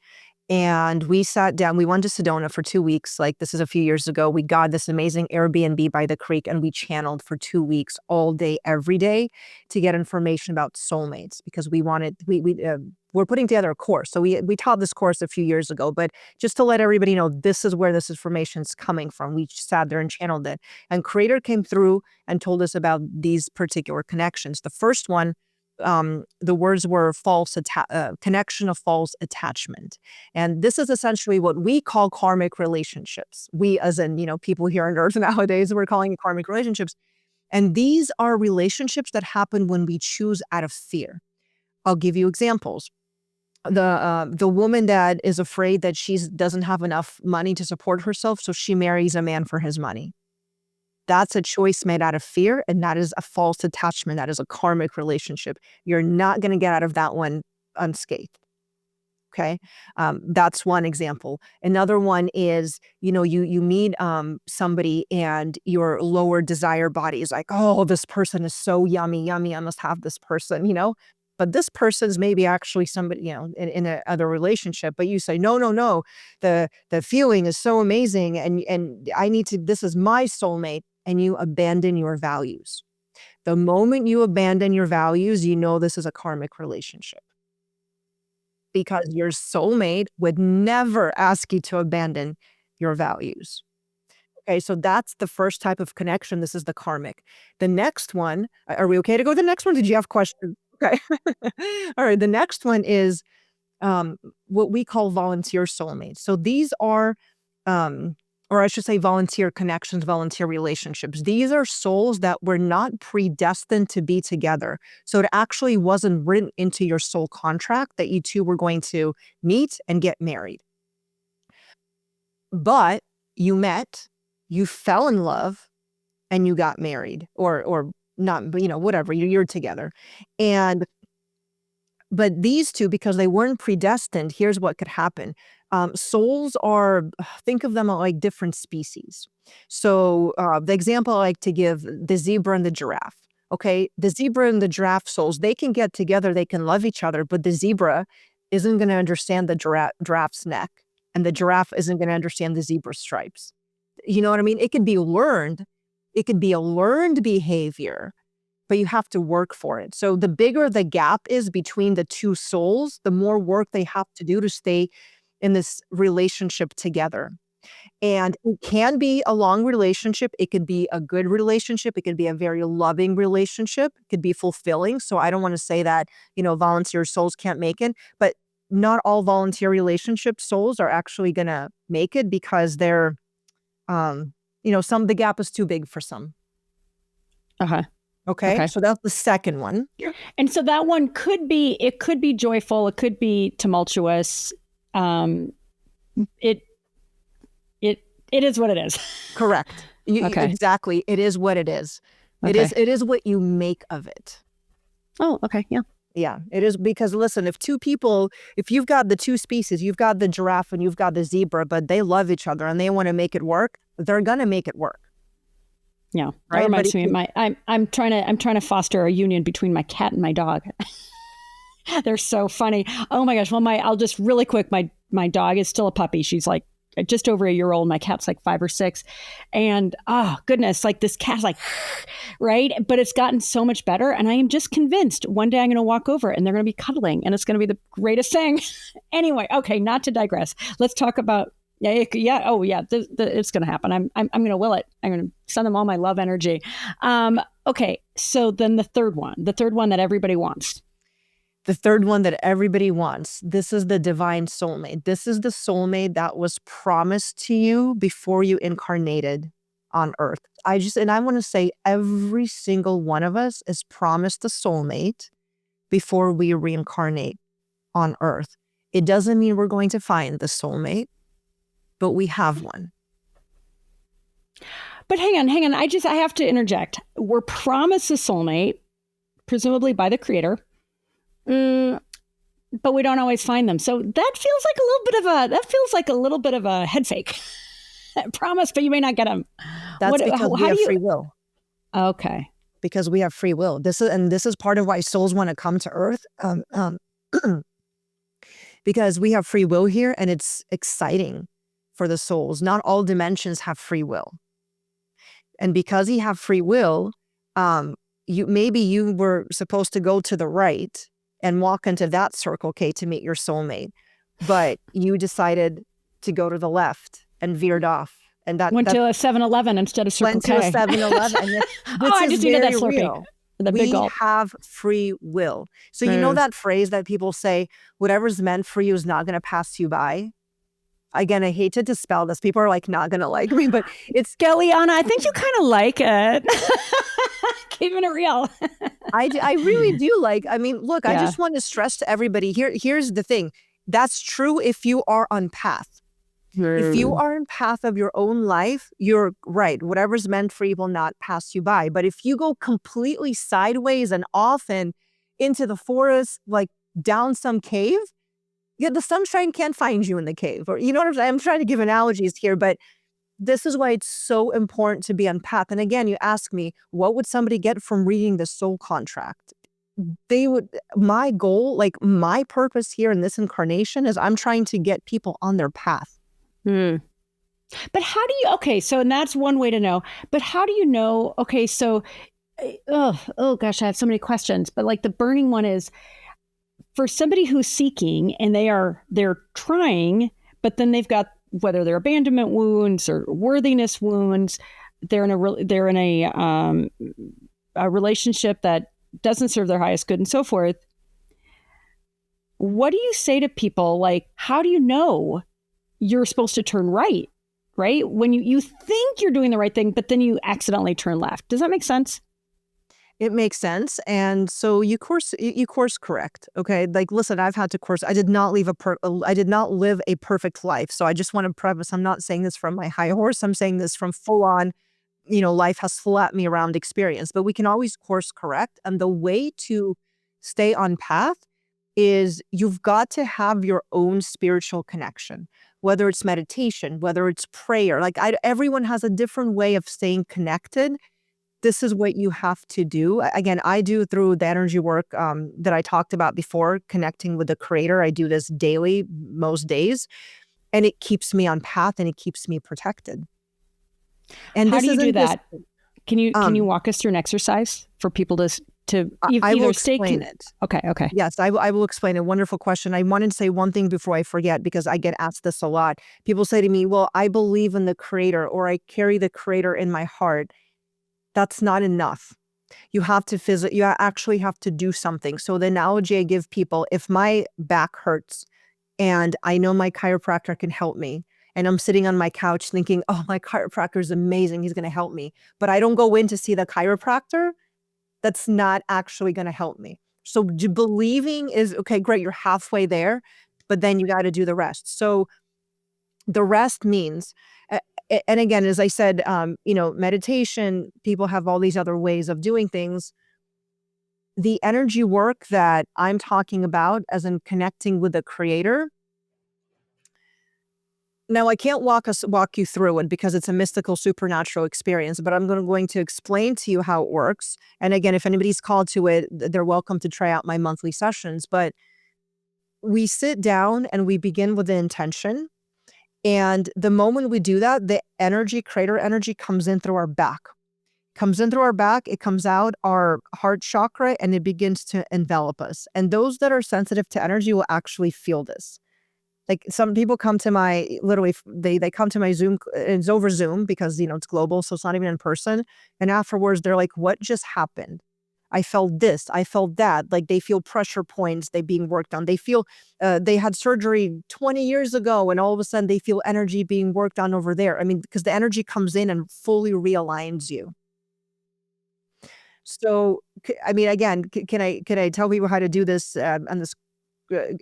And we sat down, we went to Sedona for 2 weeks. Like, this is a few years ago. We got this amazing Airbnb by the creek and we channeled for 2 weeks, all day, every day, to get information about soulmates, because we're putting together a course. So we taught this course a few years ago, but just to let everybody know, this is where this information is coming from. We sat there and channeled it. And Creator came through and told us about these particular connections. The first one, the words were connection of false attachment. And this is essentially what we call karmic relationships. We, as in, people here on earth nowadays, we're calling it karmic relationships. And these are relationships that happen when we choose out of fear. I'll give you examples. the woman that is afraid that she doesn't have enough money to support herself, so she marries a man for his money. That's a choice made out of fear, and that is a false attachment. That is a karmic relationship. You're not going to get out of that one unscathed. Okay, that's one example. Another one is, you meet somebody, and your lower desire body is like, oh, this person is so yummy, I must have this person, But this person's maybe actually somebody, in a other relationship. But you say, no, the feeling is so amazing, and I need to. This is my soulmate, and you abandon your values. The moment you abandon your values, this is a karmic relationship. Because your soulmate would never ask you to abandon your values. Okay, so that's the first type of connection. This is the karmic. The next one, are we okay to go to the next one? Did you have questions? Okay. All right, the next one is what we call volunteer soulmates. So these are, or I should say volunteer connections, volunteer relationships. These are souls that were not predestined to be together. So it actually wasn't written into your soul contract that you two were going to meet and get married. But you met, you fell in love, and you got married, or not, but whatever, you're together. But these two, because they weren't predestined, here's what could happen. Souls are, think of them like different species. So the example I like to give, the zebra and the giraffe. Okay, the zebra and the giraffe souls, they can get together, they can love each other, but the zebra isn't going to understand the giraffe's neck, and the giraffe isn't going to understand the zebra's stripes. You know what I mean? It could be learned. It could be a learned behavior, but you have to work for it. So the bigger the gap is between the two souls, the more work they have to do to stay in this relationship together. And it can be a long relationship. It could be a good relationship. It could be a very loving relationship. It could be fulfilling. So I don't want to say that, volunteer souls can't make it, but not all volunteer relationship souls are actually going to make it, because they're, the gap is too big for some. Uh-huh. Okay. So that's the second one. And so that one could be joyful. It could be tumultuous. It is what it is. Correct. Okay. Exactly. It is what it is. Okay. It is what you make of it. Oh, okay. Yeah. Yeah, it is, because listen, if you've got the two species, you've got the giraffe and you've got the zebra, but they love each other and they want to make it work, they're going to make it work. Yeah. Right? That reminds me, I'm trying to foster a union between my cat and my dog. They're so funny. Oh my gosh. Well, I'll just really quick, my dog is still a puppy. She's like just over a year old. My cat's like 5 or 6. And oh goodness, like this cat's like, right? But it's gotten so much better. And I am just convinced one day I'm going to walk over and they're going to be cuddling and it's going to be the greatest thing. Anyway, okay, not to digress. Let's talk about, it's going to happen. I'm going to will it. I'm going to send them all my love energy. Okay. So then the third one that everybody wants. The third one that everybody wants, this is the divine soulmate. This is the soulmate that was promised to you before you incarnated on earth. I want to say every single one of us is promised a soulmate before we reincarnate on earth. It doesn't mean we're going to find the soulmate, but we have one. But hang on. I have to interject. We're promised a soulmate, presumably by the creator. But we don't always find them. So that feels like a little bit of a head fake. Promise, but you may not get them. That's because we have free will. Okay. Because we have free will. This is part of why souls want to come to earth. Because we have free will here, and it's exciting for the souls. Not all dimensions have free will. And because you have free will, you were supposed to go to the right and walk into that circle, to meet your soulmate. But you decided to go to the left and veered off. And went to a 7-Eleven instead of Circle K. Went to a 7-Eleven. I just needed that Slurpee. We have free will. So you know that phrase that people say, whatever's meant for you is not going to pass you by? Again, I hate to dispel this. People are like not going to like me, but it's Gellyahnah. I think you kind of like it. Keeping it real. I really do. Like, I mean, look, I Yeah. just want to stress to everybody here's the thing. That's true if you are on path. If you are in path of your own life, you're right. Whatever's meant for you will not pass you by. But if you go completely sideways and off and into the forest, like down some cave, yeah, the sunshine can't find you in the cave. Or you know what I'm saying? I'm trying to give analogies here, but this is why it's so important to be on path. And again, you ask me, what would somebody get from reading the soul contract? My goal, like my purpose here in this incarnation is I'm trying to get people on their path. But how do you, okay, so and that's one way to know, but how do you know, okay, so, oh gosh, I have so many questions, but like the burning one is for somebody who's seeking and they're trying, but then they've got, whether they're abandonment wounds or worthiness wounds, they're in a relationship that doesn't serve their highest good and so forth. What do you say to people? Like, how do you know you're supposed to turn right when you think you're doing the right thing, but then you accidentally turn left? Does that make sense? It makes sense. And so you course correct. Okay. Like, listen, I've had to course. I did not live a perfect life. So I just want to preface, I'm not saying this from my high horse. I'm saying this from full on, life has slapped me around experience, but we can always course correct. And the way to stay on path is you've got to have your own spiritual connection, whether it's meditation, whether it's prayer. Like everyone has a different way of staying connected. This is what you have to do. Again, I do through the energy work that I talked about before, connecting with the creator. I do this daily, most days, and it keeps me on path and it keeps me protected. And how do you do that? Just, can you walk us through an exercise for people to I will either stay explain it. Okay. Yes, I will explain it. Wonderful question. I wanted to say one thing before I forget, because I get asked this a lot. People say to me, well, I believe in the creator, or I carry the creator in my heart. That's not enough. You have to you actually have to do something. So the analogy I give people, if my back hurts and I know my chiropractor can help me, and I'm sitting on my couch thinking, oh, my chiropractor is amazing, he's going to help me, but I don't go in to see the chiropractor, that's not actually going to help me. So believing is, okay, great, you're halfway there, but then you got to do the rest. So the rest means, and again, as I said, meditation, people have all these other ways of doing things. The energy work that I'm talking about, as in connecting with the creator. Now, I can't walk you through it because it's a mystical, supernatural experience, but I'm going to explain to you how it works. And again, if anybody's called to it, they're welcome to try out my monthly sessions. But we sit down and we begin with the intention. And the moment we do that, the energy, creator energy, comes in through our back. It comes out our heart chakra, and it begins to envelop us. And those that are sensitive to energy will actually feel this. Like, some people come to my, literally, they come to my Zoom, it's over Zoom because, it's global, so it's not even in person. And afterwards, they're like, what just happened? I felt this, I felt that. Like, they feel pressure points, they being worked on. They feel they had surgery 20 years ago, and all of a sudden they feel energy being worked on over there. I mean, because the energy comes in and fully realigns you. So, I mean, again, can I tell people how to do this on this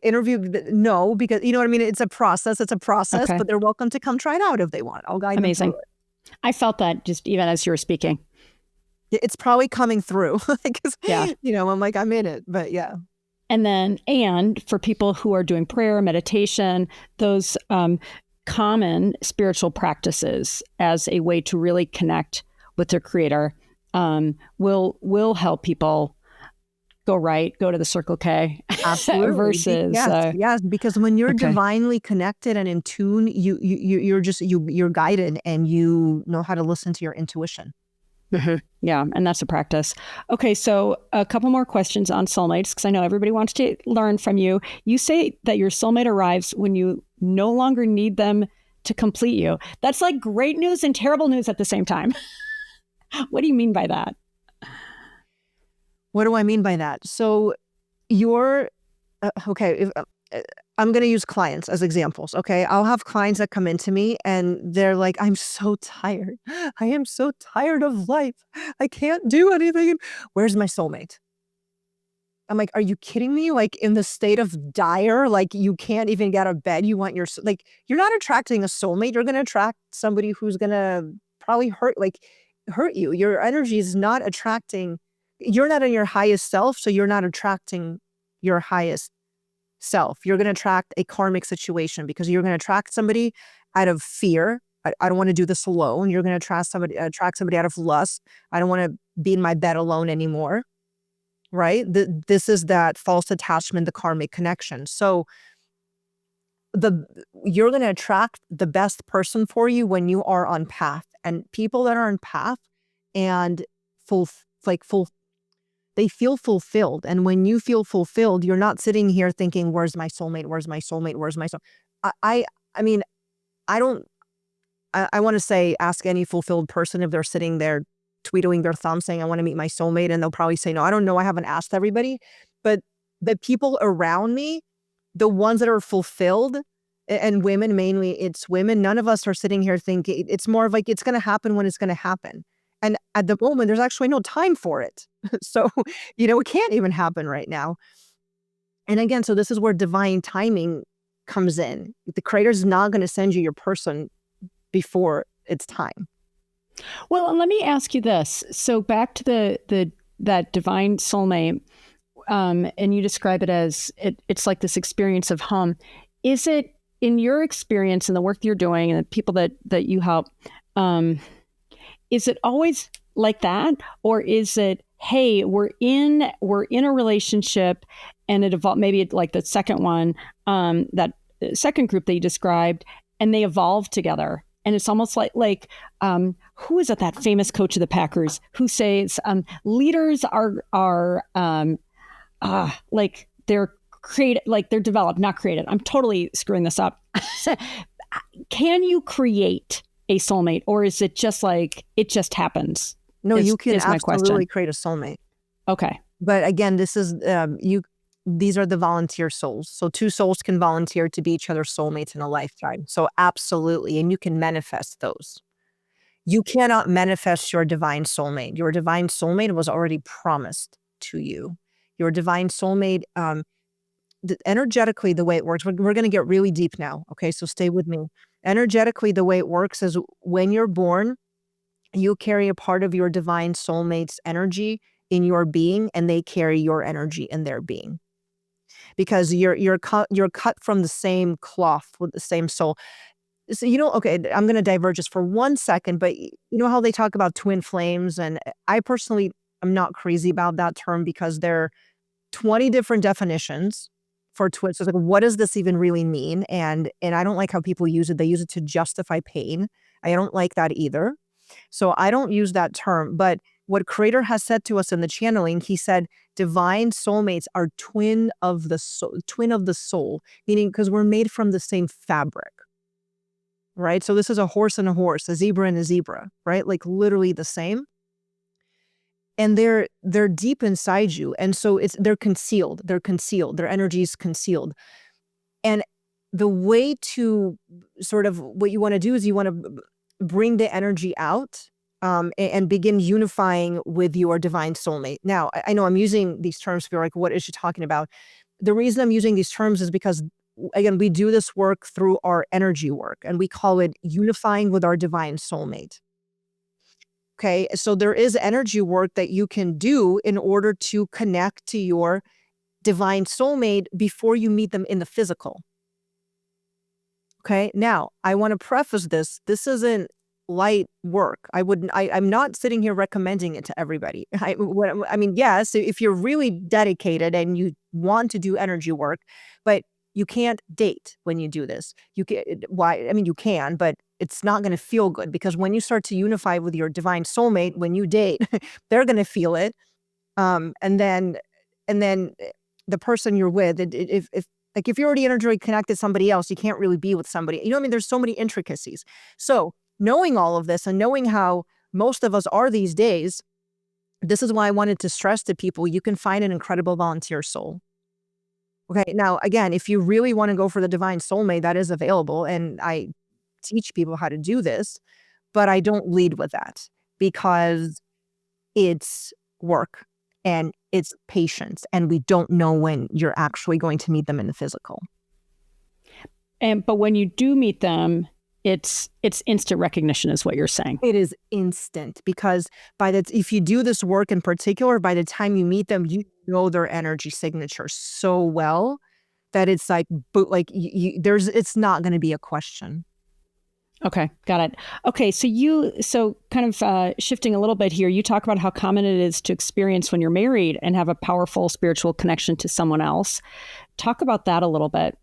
interview? No, because you know what I mean? It's a process, Okay. but they're welcome to come try it out if they want. I'll guide them through it. I felt that just even as you were speaking. It's probably coming through. Yeah. I'm like, I'm in it, but yeah. And for people who are doing prayer, meditation, those common spiritual practices as a way to really connect with their creator will help people go right, go to the Circle K. Absolutely. versus yes, because when you're divinely connected and in tune, you're guided, and you know how to listen to your intuition. Mm-hmm. Yeah, and that's a practice. Okay, so a couple more questions on soulmates, because I know everybody wants to learn from you. You say that your soulmate arrives when you no longer need them to complete you. That's like great news and terrible news at the same time. What do you mean by that? What do I mean by that? So you're okay. I'm going to use clients as examples. Okay. I'll have clients that come into me and they're like, I'm so tired. I am so tired of life. I can't do anything. Where's my soulmate? I'm like, are you kidding me? Like in the state of dire, like you can't even get out of bed. You want your, like, you're not attracting a soulmate. You're going to attract somebody who's going to probably hurt you. Your energy is not attracting, you're not in your highest self. So you're not attracting your highest self. You're going to attract a karmic situation because you're going to attract somebody out of fear. I don't want to do this alone. You're going to attract somebody out of lust. I don't want to be in my bed alone anymore. Right? This is that false attachment, the karmic connection. So you're going to attract the best person for you when you are on path. And people that are on path and they feel fulfilled. And when you feel fulfilled, you're not sitting here thinking, where's my soulmate? Where's my soulmate? Where's my soul? I mean, I want to say, ask any fulfilled person if they're sitting there tweedling their thumb saying, I want to meet my soulmate. And they'll probably say, no, I don't know. I haven't asked everybody. But the people around me, the ones that are fulfilled, and women, mainly it's women, none of us are sitting here thinking, it's more of like, it's going to happen when it's going to happen. And at the moment, there's actually no time for it. So, it can't even happen right now. And again, so this is where divine timing comes in. The creator's not going to send you your person before it's time. Well, and let me ask you this. So back to that divine soulmate, and you describe it as it's like this experience of home. Is it, in your experience and the work you're doing and the people that you help, is it always like that, or is it, hey, we're in a relationship and it evolved, maybe like the second one, that second group that you described, and they evolve together? And it's almost like who is it, that famous coach of the Packers who says leaders are like they're created, like they're developed, not created. I'm totally screwing this up. Can you create a soulmate, or is it just like it just happens? No, you can absolutely create a soulmate. Okay. But again, this is these are the volunteer souls. So 2 souls can volunteer to be each other's soulmates in a lifetime. So absolutely. And you can manifest those. You cannot manifest your divine soulmate. Your divine soulmate was already promised to you. Your divine soulmate, energetically, the way it works, we're going to get really deep now. Okay, so stay with me. Energetically, the way it works is when you're born, you carry a part of your divine soulmate's energy in your being, and they carry your energy in their being. Because you're cut from the same cloth with the same soul. So, okay, I'm going to diverge just for 1 second, but you know how they talk about twin flames? And I personally am not crazy about that term because there are 20 different definitions for twins. So it's like, what does this even really mean? And I don't like how people use it. They use it to justify pain. I don't like that either. So I don't use that term. But what Creator has said to us in the channeling, he said, divine soulmates are twin of the soul, meaning because we're made from the same fabric, right? So this is a horse and a horse, a zebra and a zebra, right? Like literally the same. And they're deep inside you. And so they're concealed. Their energy is concealed. And the way to sort of what you want to do is you want to bring the energy out and begin unifying with your divine soulmate. Now, I know I'm using these terms for like, what is she talking about? The reason I'm using these terms is because, again, we do this work through our energy work, and we call it unifying with our divine soulmate. Okay, so there is energy work that you can do in order to connect to your divine soulmate before you meet them in the physical. Okay, now I want to preface this. This isn't light work. I'm not sitting here recommending it to everybody. I mean, yes, if you're really dedicated and you want to do energy work, but you can't date when you do this. You can, but it's not going to feel good, because when you start to unify with your divine soulmate, when you date, they're going to feel it. And then the person you're with, if you're already energetically connected to somebody else, you can't really be with somebody. There's so many intricacies. So knowing all of this and knowing how most of us are these days, this is why I wanted to stress to people, you can find an incredible volunteer soul. Okay. Now, again, if you really want to go for the divine soulmate, that is available. And I teach people how to do this, but I don't lead with that because it's work and it's patience. And we don't know when you're actually going to meet them in the physical. But when you do meet them, it's instant recognition is what you're saying. It is instant because if you do this work in particular, by the time you meet them, you know their energy signature so well that it's like, it's not going to be a question. Okay, got it. Okay, so kind of shifting a little bit here, you talk about how common it is to experience when you're married and have a powerful spiritual connection to someone else. Talk about that a little bit.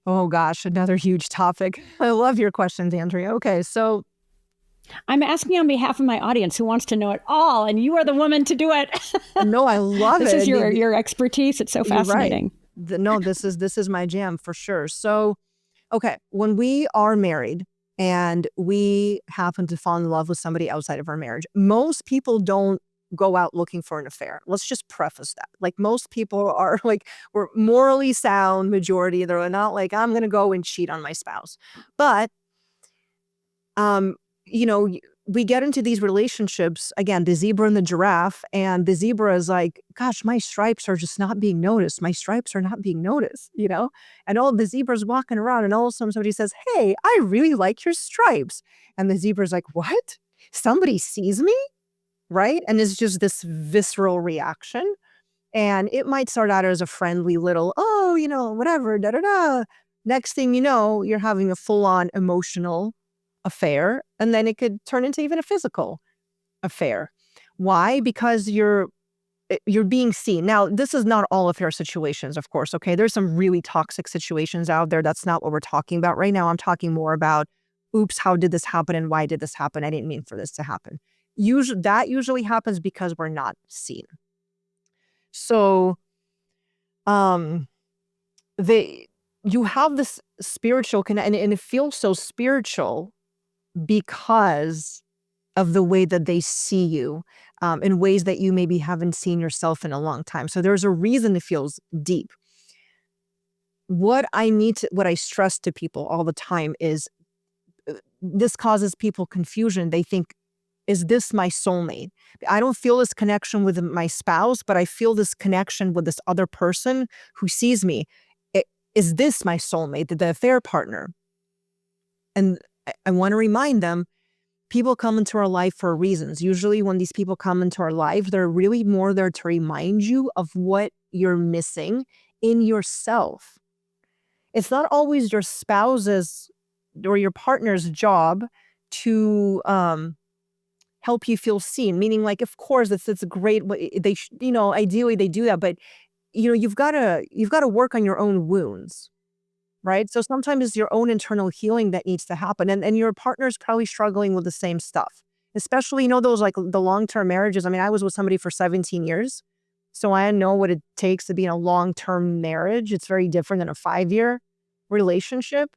Oh gosh, another huge topic. I love your questions, Andrea. Okay, so I'm asking on behalf of my audience who wants to know it all, and you are the woman to do it. No, I love this it. This is your expertise. It's so fascinating. Right. No, this is my jam for sure. So, okay, when we are married and we happen to fall in love with somebody outside of our marriage, most people don't go out looking for an affair. Let's just preface that. Like most people are like, we're morally sound majority. They're not like, I'm going to go and cheat on my spouse. But, we get into these relationships, again, the zebra and the giraffe, and the zebra is like, gosh, my stripes are just not being noticed. My stripes are not being noticed, and all the zebra's walking around and all of a sudden somebody says, hey, I really like your stripes. And the zebra's like, what? Somebody sees me? Right? And it's just this visceral reaction. And it might start out as a friendly little, whatever, da-da-da. Next thing you know, you're having a full-on emotional affair. And then it could turn into even a physical affair. Why? Because you're being seen. Now, this is not all affair situations, of course, okay? There's some really toxic situations out there. That's not what we're talking about right now. I'm talking more about, oops, how did this happen and why did this happen? I didn't mean for this to happen. That usually happens because we're not seen. So, you have this spiritual connection, and it feels so spiritual because of the way that they see you, in ways that you maybe haven't seen yourself in a long time. So there's a reason it feels deep. What I stress to people all the time is this causes people confusion. They think, is this my soulmate? I don't feel this connection with my spouse, but I feel this connection with this other person who sees me. Is this my soulmate, the affair partner? And I want to remind them, people come into our life for reasons. Usually when these people come into our life, they're really more there to remind you of what you're missing in yourself. It's not always your spouse's or your partner's job to help you feel seen. Meaning, like, of course, it's a great. Ideally they do that, but you've got to work on your own wounds, right? So sometimes it's your own internal healing that needs to happen, and your partner's probably struggling with the same stuff. Especially, those like the long-term marriages. I mean, I was with somebody for 17 years, so I know what it takes to be in a long-term marriage. It's very different than a 5-year relationship.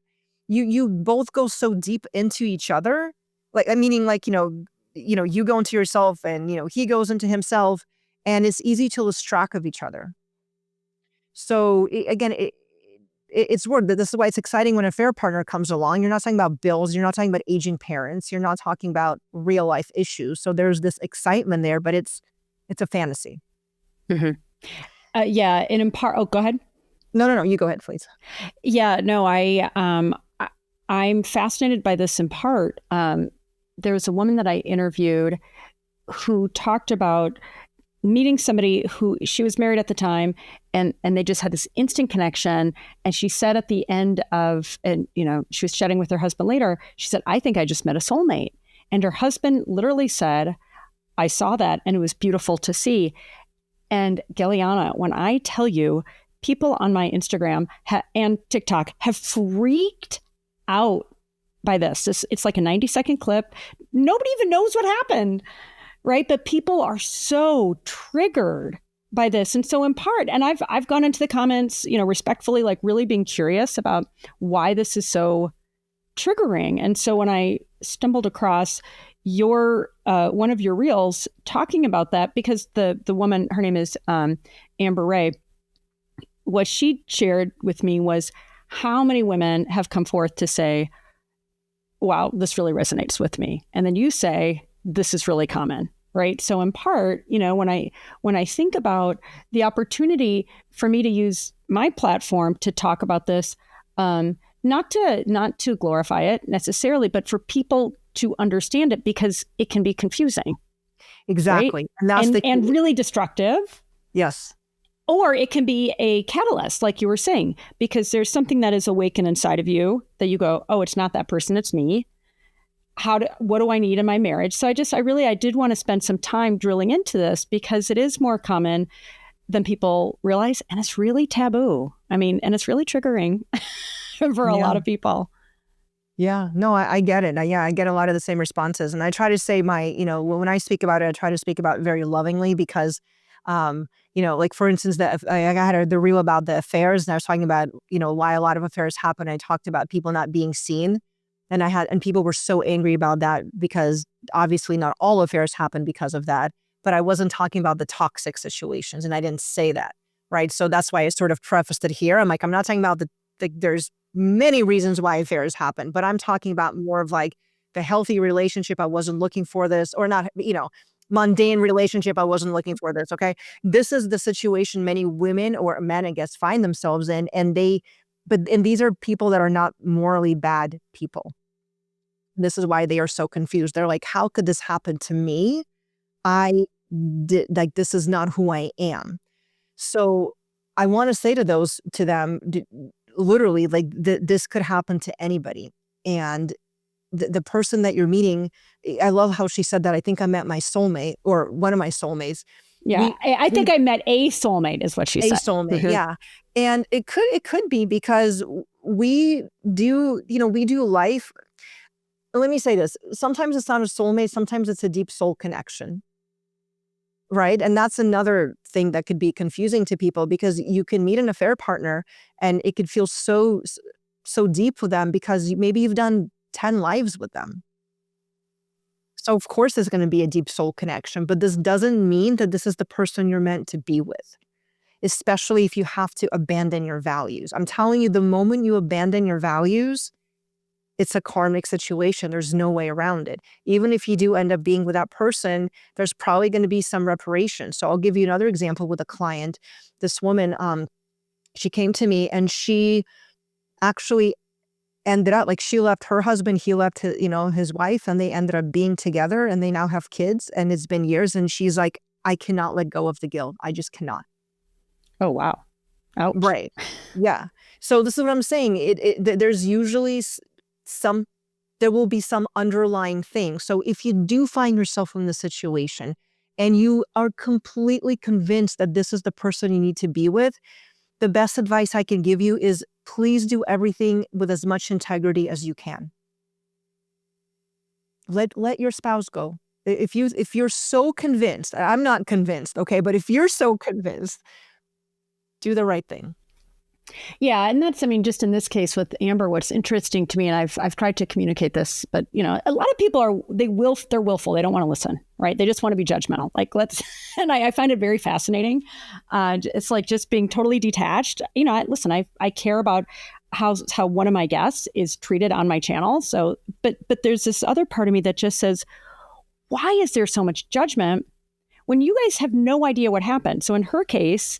You both go so deep into each other, you go into yourself and, he goes into himself, and it's easy to lose track of each other. So it's weird. This is why it's exciting when a affair partner comes along. You're not talking about bills. You're not talking about aging parents. You're not talking about real life issues. So there's this excitement there, but it's a fantasy. Mm-hmm. Yeah. And in part, go ahead. No, you go ahead, please. Yeah, no, I'm fascinated by this in part. There was a woman that I interviewed who talked about meeting somebody who she was married at the time, and they just had this instant connection. And she said at the end she was chatting with her husband later, she said, I think I just met a soulmate. And her husband literally said, I saw that and it was beautiful to see. And Gellyahnah, when I tell you, people on my Instagram and TikTok have freaked out by this. It's like a 90-second clip. Nobody even knows what happened, right? But people are so triggered by this. And so in part, and I've gone into the comments, respectfully, like really being curious about why this is so triggering. And so when I stumbled across your one of your reels talking about that, because the woman, her name is Amber Ray, what she shared with me was how many women have come forth to say, wow, this really resonates with me. And then you say, this is really common, right? So in part, when I think about the opportunity for me to use my platform to talk about this, not to glorify it necessarily, but for people to understand it, because it can be confusing. Exactly. Right? And really destructive. Yes. Or it can be a catalyst, like you were saying, because there's something that is awakened inside of you that you go, oh, it's not that person, it's me. What do I need in my marriage? So I did want to spend some time drilling into this, because it is more common than people realize, and it's really taboo. And it's really triggering for a lot of people. Yeah, no, I get it. I get a lot of the same responses. And I try to say when I speak about it, I try to speak about it very lovingly, because, like for instance, I had the reel about the affairs, and I was talking about, why a lot of affairs happen. I talked about people not being seen. And people were so angry about that, because obviously not all affairs happen because of that. But I wasn't talking about the toxic situations, and I didn't say that, right? So that's why I sort of prefaced it here. I'm not talking about there's many reasons why affairs happen, but I'm talking about more of like the healthy relationship. I wasn't looking for this, or not, mundane relationship. I wasn't looking for this. Okay. This is the situation many women or men, I guess, find themselves in. And these are people that are not morally bad people. This is why they are so confused. They're like, how could this happen to me? This is not who I am. So I want to say to them, literally, like this could happen to anybody. And the person that you're meeting, I love how she said that. I think I met my soulmate, or one of my soulmates. Yeah, I think I met a soulmate, is what she said. A soulmate, yeah. And it could be because we do life. Let me say this. Sometimes it's not a soulmate. Sometimes it's a deep soul connection. Right. And that's another thing that could be confusing to people, because you can meet an affair partner and it could feel so deep with them, because maybe you've done 10 lives with them. So of course there's going to be a deep soul connection, but this doesn't mean that this is the person you're meant to be with, especially if you have to abandon your values. I'm telling you, the moment you abandon your values, it's a karmic situation. There's no way around it. Even if you do end up being with that person, there's probably going to be some reparation. So I'll give you another example with a client. This woman, she came to me, and she actually ended up, like, she left her husband, he left his wife, and they ended up being together, and they now have kids, and it's been years. And she's like, I cannot let go of the guilt. I just cannot. Oh, wow. Ouch. Right. Yeah. So this is what I'm saying. There's usually there will be some underlying thing. So if you do find yourself in this situation and you are completely convinced that this is the person you need to be with, the best advice I can give you is please do everything with as much integrity as you can. Let your spouse go. If you're so convinced, I'm not convinced, okay, but if you're so convinced, do the right thing. Yeah, and that's, just in this case with Amber, what's interesting to me, and I've tried to communicate this, but a lot of people they're willful. They don't want to listen, right? They just want to be judgmental. And I find it very fascinating. It's like just being totally detached. I care about how one of my guests is treated on my channel. So, but there's this other part of me that just says, why is there so much judgment when you guys have no idea what happened? So in her case,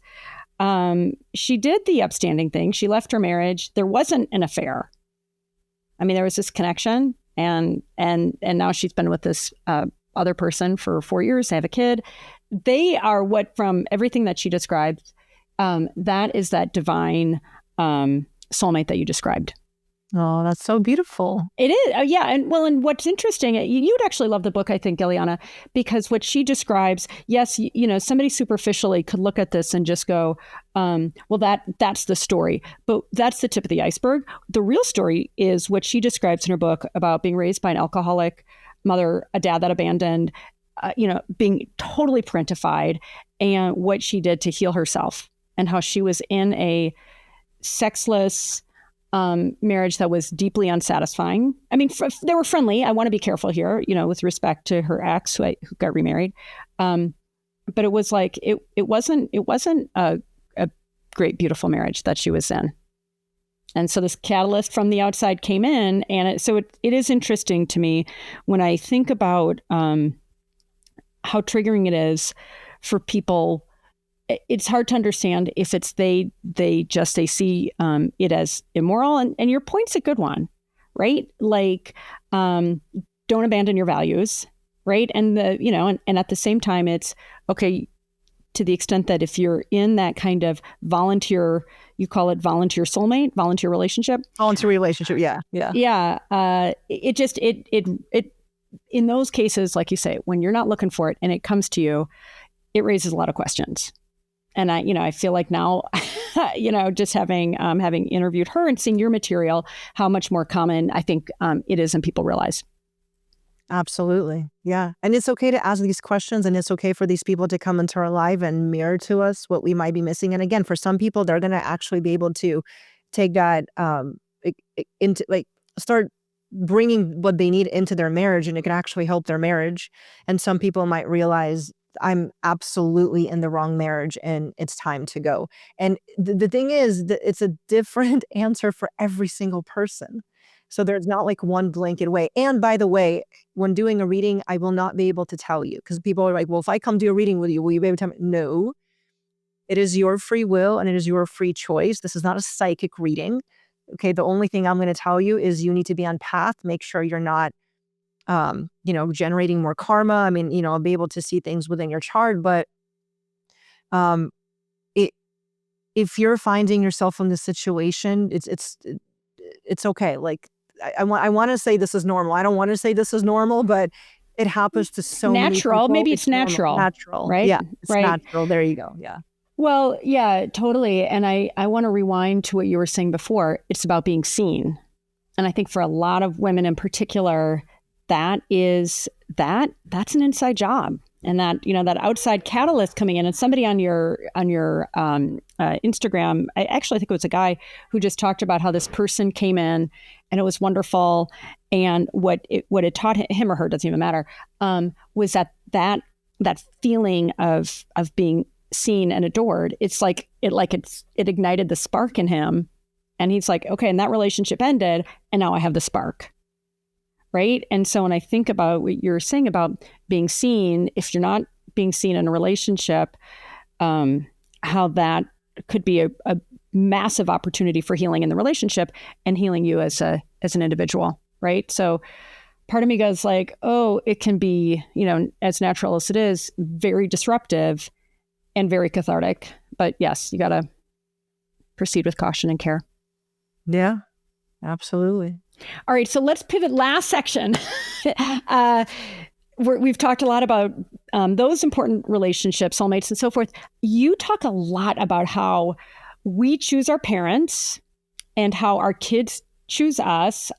she did the upstanding thing. She left her marriage. There wasn't an affair. There was this connection, and now she's been with this other person for 4 years. They have a kid. They are from everything that she described, that is that divine soulmate that you described. Oh, that's so beautiful. It is. Yeah. And what's interesting, you'd actually love the book, I think, Gellyahnah, because what she describes, yes, somebody superficially could look at this and just go, well, that's the story, but that's the tip of the iceberg. The real story is what she describes in her book about being raised by an alcoholic mother, a dad that abandoned, being totally parentified, and what she did to heal herself, and how she was in a sexless marriage that was deeply unsatisfying. They were friendly. I want to be careful here, with respect to her ex who got remarried. But it was like, it wasn't a great, beautiful marriage that she was in. And so this catalyst from the outside came in. And it is interesting to me when I think about how triggering it is for people. It's hard to understand if it's they see it as immoral. And your point's a good one, right? Like, don't abandon your values, right? And and at the same time, it's okay to the extent that if you're in that kind of volunteer, you call it volunteer soulmate, volunteer relationship. Volunteer relationship, yeah. It in those cases, like you say, when you're not looking for it and it comes to you, it raises a lot of questions. And I feel like now, just having interviewed her and seeing your material, how much more common I think it is than people realize. Absolutely. Yeah. And it's okay to ask these questions, and it's okay for these people to come into our life and mirror to us what we might be missing. And again, for some people, they're going to actually be able to take that into, like, start bringing what they need into their marriage, and it can actually help their marriage. And some people might realize, I'm absolutely in the wrong marriage and it's time to go. And the thing is that it's a different answer for every single person. So there's not like one blanket way. And by the way, when doing a reading, I will not be able to tell you, because people are like, well, if I come do a reading with you, will you be able to tell me? No, it is your free will and it is your free choice. This is not a psychic reading. Okay. The only thing I'm going to tell you is you need to be on path. Make sure you're not, generating more karma. I mean, I'll be able to see things within your chart, but if you're finding yourself in this situation, it's okay. Like, I want to say this is normal. I don't want to say this is normal, but it happens to so many people. Maybe it's natural. Natural, right? Yeah, it's right. natural. There you go. Yeah. Well, yeah, totally. And I want to rewind to what you were saying before. It's about being seen. And I think for a lot of women in particular, that's an inside job. And that, that outside catalyst coming in, and somebody on your Instagram, I think it was a guy who just talked about how this person came in and it was wonderful. And what it taught him or her, doesn't even matter, was that feeling of being seen and adored. It's like it ignited the spark in him. And he's like, okay, and that relationship ended, and now I have the spark. Right. And so when I think about what you're saying about being seen, if you're not being seen in a relationship, how that could be a massive opportunity for healing in the relationship and healing you as an individual. Right. So part of me goes like, oh, it can be, as natural as it is, very disruptive and very cathartic. But yes, you got to proceed with caution and care. Yeah, absolutely. All right, so let's pivot. Last section. We've talked a lot about those important relationships, soulmates, and so forth. You talk a lot about how we choose our parents and how our kids choose us.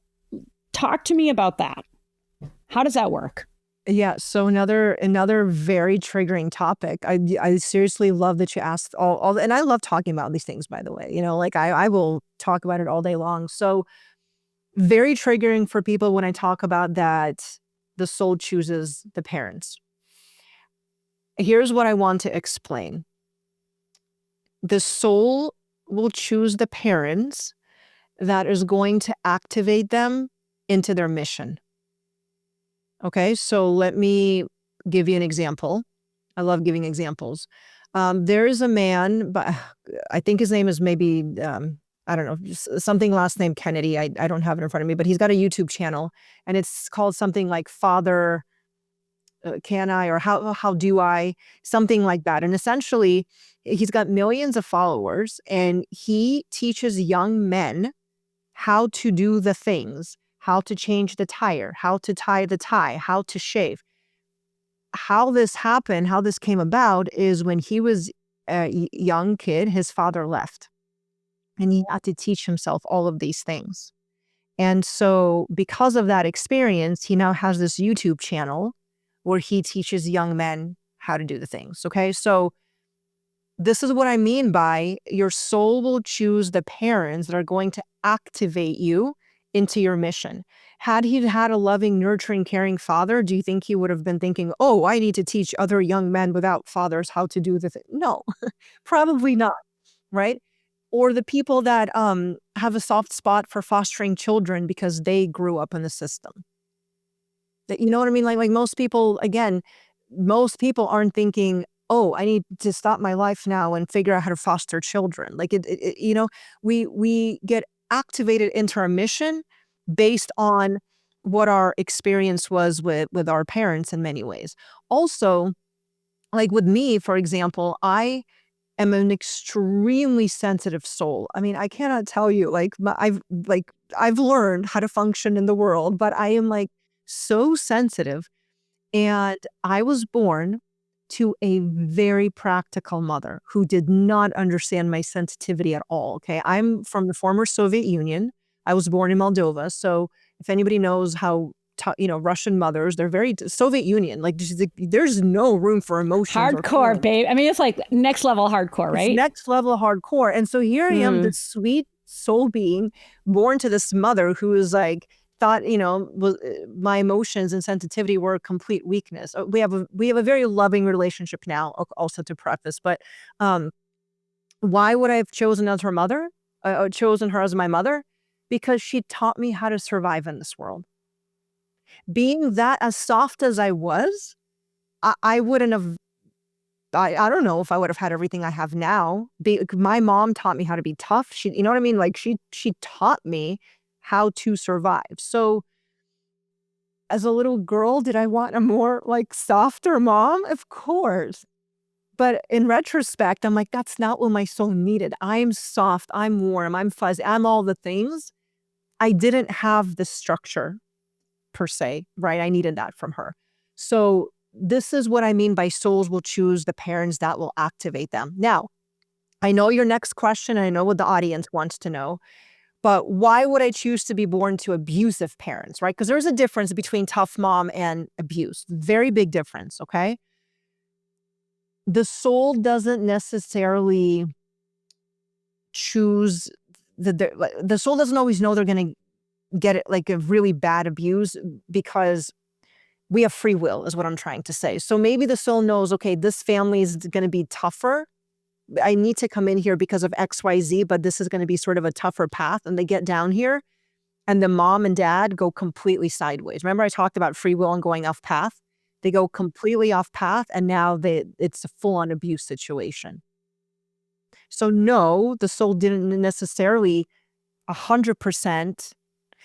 Talk to me about that. How does that work? Yeah, so another very triggering topic. I seriously love that you asked all, and I love talking about these things, by the way. Like I will talk about it all day long. So very triggering for people when I talk about that the soul chooses the parents. Here's what I want to explain. The soul will choose the parents that is going to activate them into their mission. Okay, so let me give you an example. I love giving examples. There is a man, but I think his name is maybe, I don't know, something last name Kennedy. I don't have it in front of me, but he's got a YouTube channel, and it's called something like Father Can I, or How Do I, something like that. And essentially, he's got millions of followers, and he teaches young men how to do the things, how to change the tire, how to tie the tie, how to shave. How this happened, how this came about is when he was a young kid, his father left. And he had to teach himself all of these things. And so because of that experience, he now has this YouTube channel where he teaches young men how to do the things. Okay, so this is what I mean by your soul will choose the parents that are going to activate you into your mission. Had he had a loving, nurturing, caring father, do you think he would have been thinking, oh, I need to teach other young men without fathers how to do the thing? No, probably not. right? Or the people that have a soft spot for fostering children because they grew up in the system. You know what I mean? Like most people, again, most people aren't thinking, oh, I need to stop my life now and figure out how to foster children. Like we get activated into our mission based on what our experience was with our parents in many ways. Also, like with me, for example, I am an extremely sensitive soul. I mean, I cannot tell you, I've learned how to function in the world, but I am like so sensitive. And I was born to a very practical mother who did not understand my sensitivity at all. Okay. I'm from the former Soviet Union. I was born in Moldova. So if anybody knows how, Russian mothers, they're very Soviet Union. Like there's no room for emotions or Hardcore, feelings. babe. I mean, it's like next level hardcore, It's right? next level hardcore. And so here I am, this sweet soul being born to this mother who is like, thought, my emotions and sensitivity were a complete weakness. We have a very loving relationship now, also to preface, but why would I have chosen as her mother, chosen her as my mother? Because she taught me how to survive in this world. Being that as soft as I was, I wouldn't have, I don't know if I would have had everything I have now. My mom taught me how to be tough. She, you know what I mean? Like she taught me how to survive. So as a little girl, did I want a more like softer mom? Of course. But in retrospect, I'm like, that's not what my soul needed. I'm soft, I'm warm, I'm fuzzy, I'm all the things. I didn't have the structure per se, right? I needed that from her. So this is what I mean by souls will choose the parents that will activate them. Now, I know your next question, and I know what the audience wants to know. But why would I choose to be born to abusive parents, right? Because there's a difference between tough mom and abuse. Very big difference, okay? The soul doesn't necessarily choose, the soul doesn't always know they're going to get it like a really bad abuse because we have free will is what I'm trying to say. So maybe the soul knows, okay, this family is going to be tougher. I need to come in here because of XYZ, but this is going to be sort of a tougher path. And they get down here and the mom and dad go completely sideways. Remember I talked about free will and going off path? They go completely off path and now it's a full-on abuse situation. So no, the soul didn't necessarily 100%.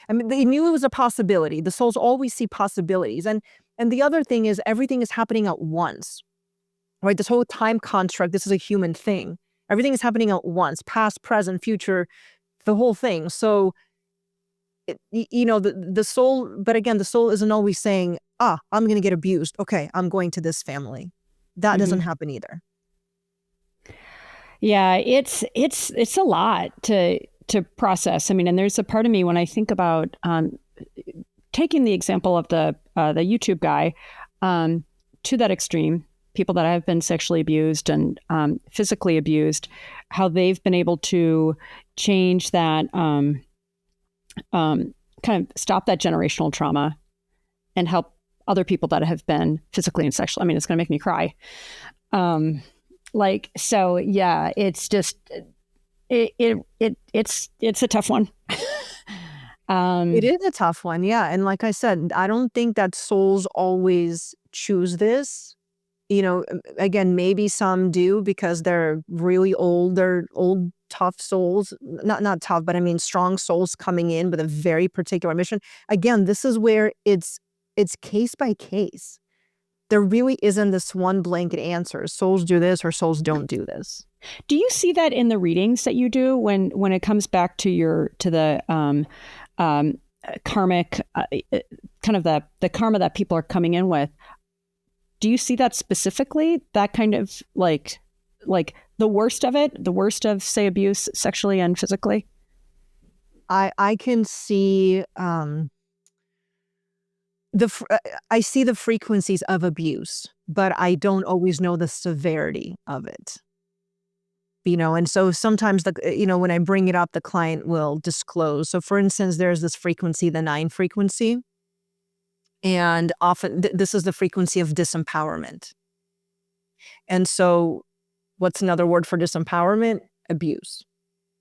I mean, they knew it was a possibility. The souls always see possibilities. And the other thing is everything is happening at once. Right? This whole time construct, this is a human thing. Everything is happening at once, past, present, future, the whole thing. So, the soul, but again, the soul isn't always saying, I'm going to get abused. Okay, I'm going to this family. That doesn't happen either. Yeah, it's a lot to process. I mean, and there's a part of me when I think about taking the example of the YouTube guy to that extreme, people that have been sexually abused and physically abused, how they've been able to change that, kind of stop that generational trauma and help other people that have been physically and sexually. I mean, it's going to make me cry. So yeah, it's just, it's a tough one. It is a tough one. Yeah. And like I said, I don't think that souls always choose this. Again, maybe some do because they're really old. They're old, tough souls, not tough, but I mean, strong souls coming in with a very particular mission. Again, this is where it's case by case. There really isn't this one blanket answer. Souls do this or souls don't do this. Do you see that in the readings that you do when it comes back to the karmic, kind of the karma that people are coming in with? Do you see that specifically? That kind of like the worst of it, the worst of, say, abuse sexually and physically? I can see I see the frequencies of abuse, but I don't always know the severity of it. And so sometimes when I bring it up, the client will disclose. So for instance, there's this frequency, the 9 frequency. And often this is the frequency of disempowerment. And so what's another word for disempowerment? abuse,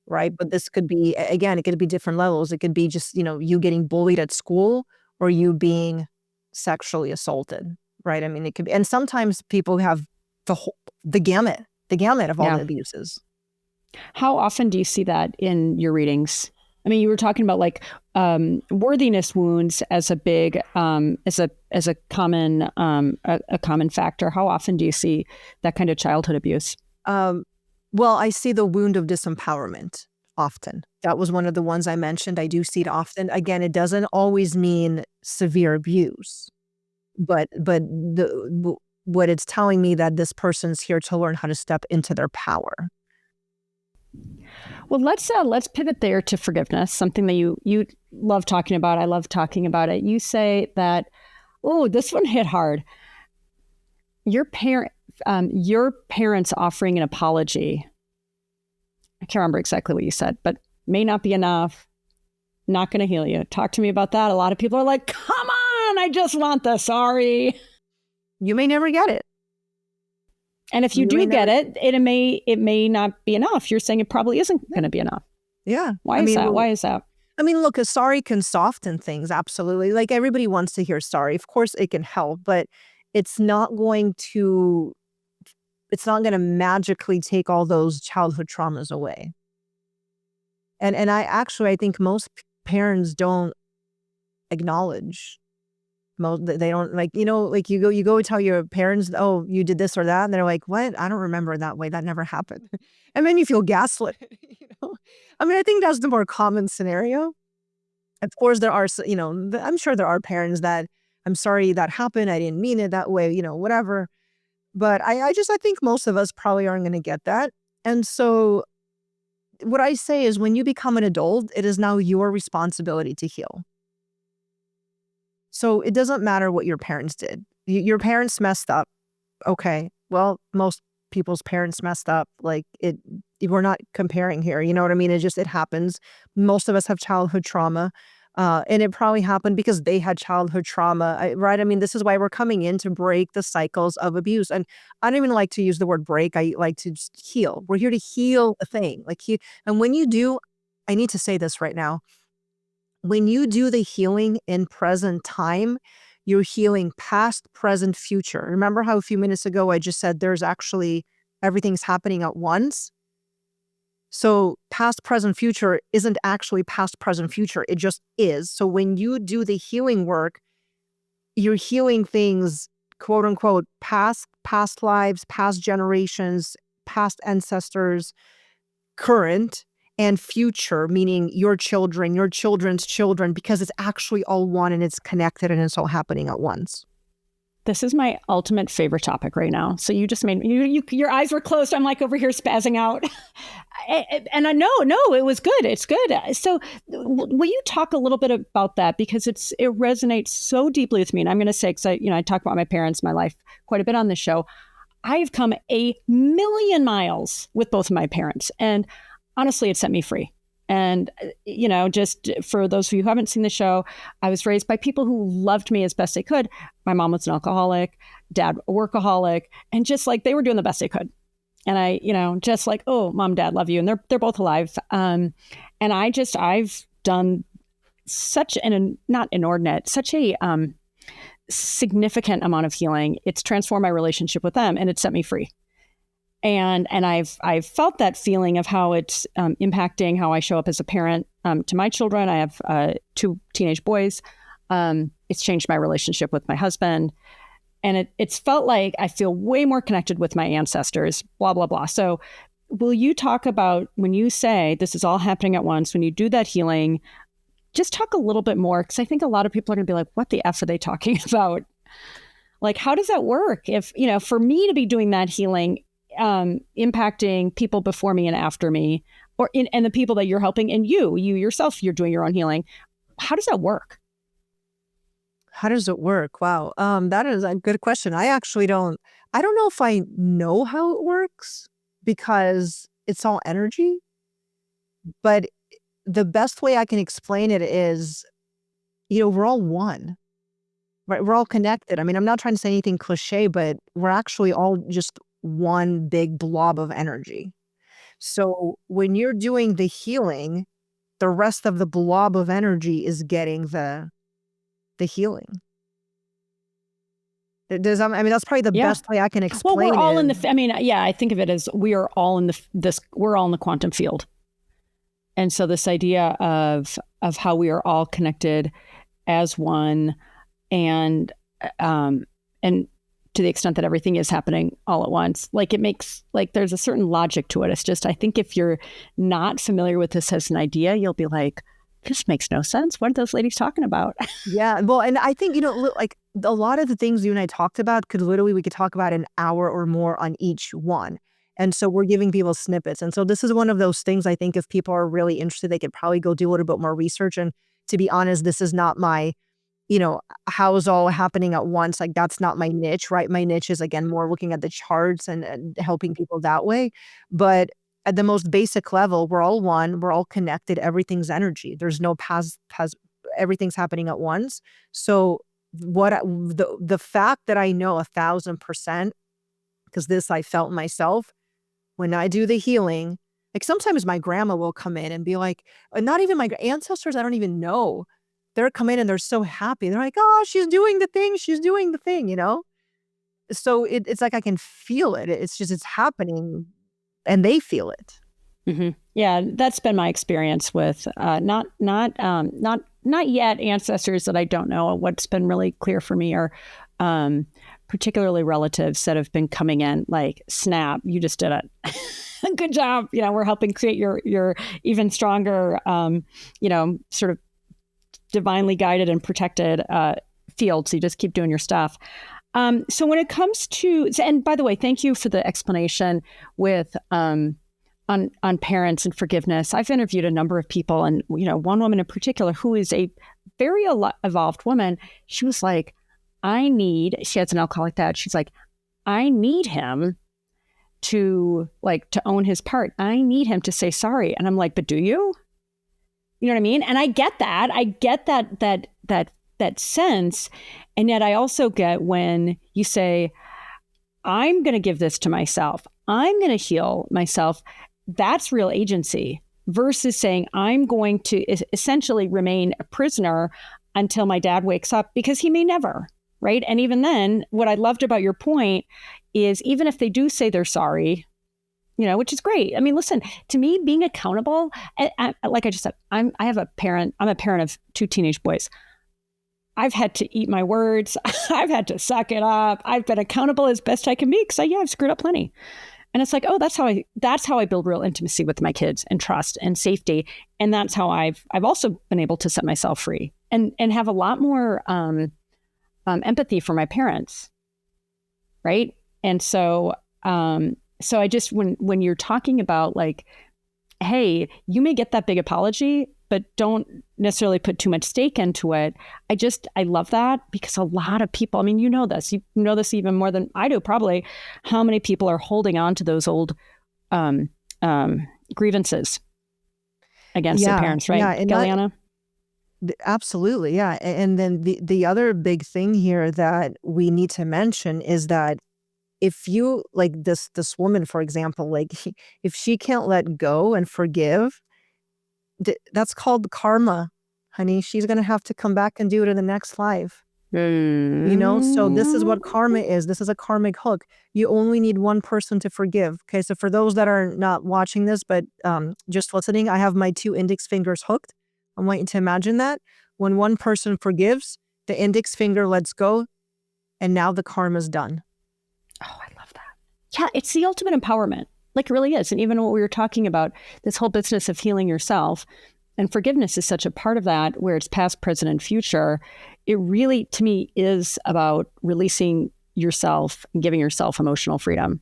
right? But this could be, again, it could be different levels. It could be just, you getting bullied at school or you being sexually assaulted, right? I mean, it could be, and sometimes people have the gamut of all Yeah. the abuses. How often do you see that in your readings? I mean, you were talking about like worthiness wounds as a big as a common factor. How often do you see that kind of childhood abuse? Well, I see the wound of disempowerment often. That was one of the ones I mentioned. I do see it often. Again, it doesn't always mean severe abuse, but what it's telling me that this person's here to learn how to step into their power. Well, let's pivot there to forgiveness, something that you love talking about. I love talking about it. You say that, oh, this one hit hard. Your parents offering an apology. I can't remember exactly what you said, but may not be enough. Not going to heal you. Talk to me about that. A lot of people are like, come on, I just want the sorry. You may never get it. And if you do get it, it may not be enough. You're saying it probably isn't going to be enough. Yeah. Why is that? I mean, look, a sorry can soften things. Absolutely. Like everybody wants to hear sorry. Of course it can help, but it's not going to magically take all those childhood traumas away. And I think most parents don't acknowledge. They don't, like, you go tell your parents, oh, you did this or that, and they're like, what? I don't remember that way. That never happened. And then you feel gaslit. I mean, I think that's the more common scenario. Of course, there are, I'm sure there are parents that, I'm sorry that happened. I didn't mean it that way, whatever. But I think most of us probably aren't going to get that. And so what I say is when you become an adult, it is now your responsibility to heal. So it doesn't matter what your parents did. Your parents messed up. Okay. Well, most people's parents messed up. Like we're not comparing here. You know what I mean? It happens. Most of us have childhood trauma. And it probably happened because they had childhood trauma, right? I mean, this is why we're coming in to break the cycles of abuse. And I don't even like to use the word break. I like to just heal. We're here to heal a thing. And when you do, I need to say this right now. When you do the healing in present time, you're healing past, present, future. Remember how a few minutes ago I just said there's actually everything's happening at once? So past, present, future isn't actually past, present, future. It just is. So when you do the healing work, you're healing things, quote unquote, past lives, past generations, past ancestors, current, and future, meaning your children, your children's children, because it's actually all one and it's connected and it's all happening at once. This is my ultimate favorite topic right now. So you just made me, your eyes were closed. I'm like over here spazzing out. And I know, it was good. It's good. So will you talk a little bit about that? Because it resonates so deeply with me. And I'm going to say, because I talk about my parents, my life quite a bit on this show. I've come a million miles with both of my parents. And honestly, it set me free. And, just for those of you who haven't seen the show, I was raised by people who loved me as best they could. My mom was an alcoholic, dad, a workaholic, and just like they were doing the best they could. And I, just like, oh, mom, dad, love you. And they're both alive. And I've done such such a significant amount of healing. It's transformed my relationship with them and it set me free. And I've felt that feeling of how it's impacting how I show up as a parent to my children. I have 2 teenage boys. It's changed my relationship with my husband. And it's felt like I feel way more connected with my ancestors, blah, blah, blah. So will you talk about when you say this is all happening at once, when you do that healing, just talk a little bit more, because I think a lot of people are going to be like, what the F are they talking about? Like, how does that work? If, for me to be doing that healing, impacting people before me and after me, and the people that you're helping, and you yourself, you're doing your own healing. How does that work? How does it work? Wow. That is a good question. I don't know if I know how it works because it's all energy, but the best way I can explain it is, we're all one, right? We're all connected. I mean, I'm not trying to say anything cliche, but we're actually all just one big blob of energy. So when you're doing the healing, the rest of the blob of energy is getting the healing. Does I mean, that's probably the best way I can explain Well, we're all it. in the, I mean, yeah, I think of it as we are all in we're all in the quantum field. And so this idea of how we are all connected as one, and to the extent that everything is happening all at once, like it makes, like there's a certain logic to it. It's just, I think if you're not familiar with this as an idea, you'll be like, this makes no sense. What are those ladies talking about? Yeah. Well, and I think, like a lot of the things you and I talked about we could talk about an hour or more on each one. And so we're giving people snippets. And so this is one of those things, I think if people are really interested, they could probably go do a little bit more research. And to be honest, this is not my, how is all happening at once? Like that's not my niche, right? My niche is again, more looking at the charts and helping people that way. But at the most basic level, we're all one, we're all connected. Everything's energy. There's no past, everything's happening at once. So the fact that I know 1,000%, because this I felt myself, when I do the healing, like sometimes my grandma will come in and be like, not even my ancestors, I don't even know. They're come in and they're so happy. They're like, oh, she's doing the thing. So it's like I can feel it. It's just, it's happening and they feel it. Mm-hmm. Yeah, that's been my experience with not yet ancestors that I don't know. What's been really clear for me are particularly relatives that have been coming in like, snap, you just did it. Good job. We're helping create your even stronger, sort of divinely guided and protected field. So you just keep doing your stuff. So when it comes to, and by the way, thank you for the explanation with on parents and forgiveness. I've interviewed a number of people, and one woman in particular who is a very evolved woman. She was like, she has an alcoholic dad. She's like, I need him to own his part. I need him to say sorry. And I'm like, but do you? You know what I mean? And I get that. I get that sense. And yet I also get when you say, I'm going to give this to myself. I'm going to heal myself. That's real agency versus saying I'm going to essentially remain a prisoner until my dad wakes up, because he may never, right? And even then, what I loved about your point is even if they do say they're sorry, which is great. I mean, listen, to me, being accountable, like I just said, I'm a parent of 2 teenage boys. I've had to eat my words. I've had to suck it up. I've been accountable as best I can be because I've screwed up plenty. And it's like, oh, that's how I build real intimacy with my kids and trust and safety. And that's how I've also been able to set myself free and have a lot more empathy for my parents. Right. And so I just, when you're talking about like, hey, you may get that big apology, but don't necessarily put too much stake into it. I love that, because a lot of people, I mean, you know this even more than I do, probably, how many people are holding on to those old grievances against their parents, right? Yeah, Gellyahnah? Absolutely. Yeah. And then the other big thing here that we need to mention is that if you, like this woman, for example, like if she can't let go and forgive, that's called karma, honey. She's going to have to come back and do it in the next life. So this is what karma is. This is a karmic hook. You only need one person to forgive. Okay. So for those that are not watching this, but just listening, I have my 2 index fingers hooked. I want you to imagine that when one person forgives, the index finger lets go, and now the karma's done. Oh, I love that. Yeah, it's the ultimate empowerment. Like, it really is. And even what we were talking about, this whole business of healing yourself, and forgiveness is such a part of that, where it's past, present, and future. It really, to me, is about releasing yourself and giving yourself emotional freedom.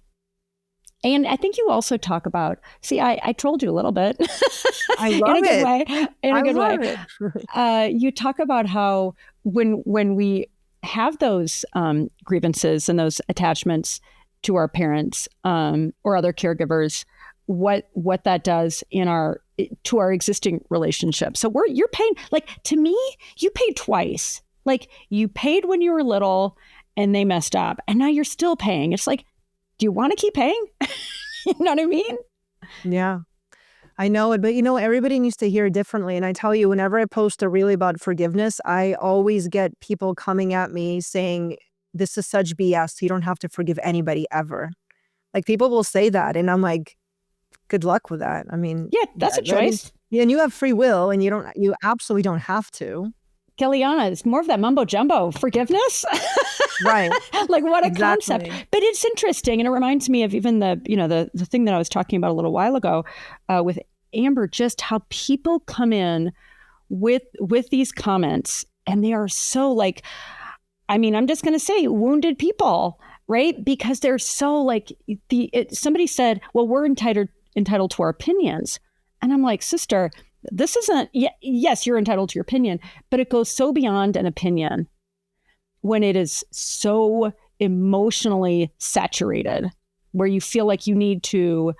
And I think you also talk about, I trolled you a little bit. I love it. In a good way. You talk about how when we have those grievances and those attachments to our parents or other caregivers, what that does to our existing relationship. So you're paying, like, to me, you paid twice. Like, you paid when you were little and they messed up, and now you're still paying. It's like, do you want to keep paying? You know what I mean? Yeah. I know it, but everybody needs to hear it differently. And I tell you, whenever I post a reel about forgiveness, I always get people coming at me saying, this is such BS. You don't have to forgive anybody ever. Like, people will say that. And I'm like, good luck with that. I mean, Yeah, that's a choice. and you have free will, and you absolutely don't have to. Gellyahnah, it's more of that mumbo jumbo forgiveness. Right. Like, what a Exactly. concept. But it's interesting. And it reminds me of even the thing that I was talking about a little while ago with Amber, just how people come in with these comments, and they are so like, I mean, I'm just going to say wounded people, right? Because they're so like, somebody said, well, we're entitled to our opinions. And I'm like, sister, this isn't, yes, you're entitled to your opinion, but it goes so beyond an opinion when it is so emotionally saturated, where you feel like you need to,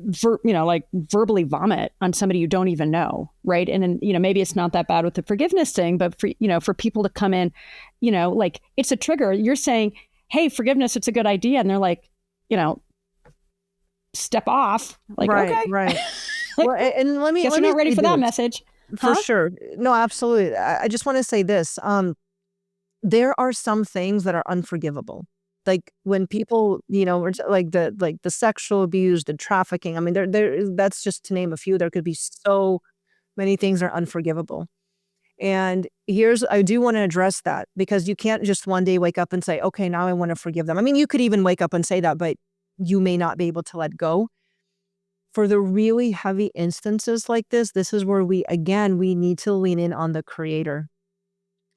verbally vomit on somebody you don't even know, right? And then, maybe it's not that bad with the forgiveness thing, but for people to come in, like, it's a trigger. You're saying, hey, forgiveness, it's a good idea. And they're like, step off. Like, right, okay. Right. Like, well, and let me guess you're not ready for that message. For sure. No, absolutely. I just want to say this. There are some things that are unforgivable. Like, when people, like the sexual abuse, the trafficking. I mean, that's just to name a few. There could be so many things that are unforgivable. And I do want to address that, because you can't just one day wake up and say, okay, now I want to forgive them. I mean, you could even wake up and say that, but you may not be able to let go. For the really heavy instances like this is where we need to lean in on the creator,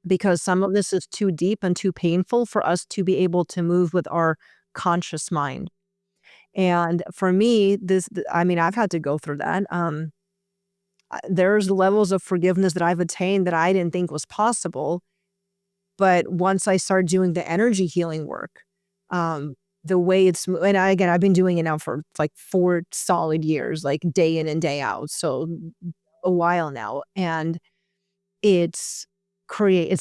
because some of this is too deep and too painful for us to be able to move with our conscious mind. And for me, I've had to go through that. There's levels of forgiveness that I've attained that I didn't think was possible. But once I started doing the energy healing work, the way it's, and I've been doing it now for like 4 solid years, like day in and day out. So a while now. And it's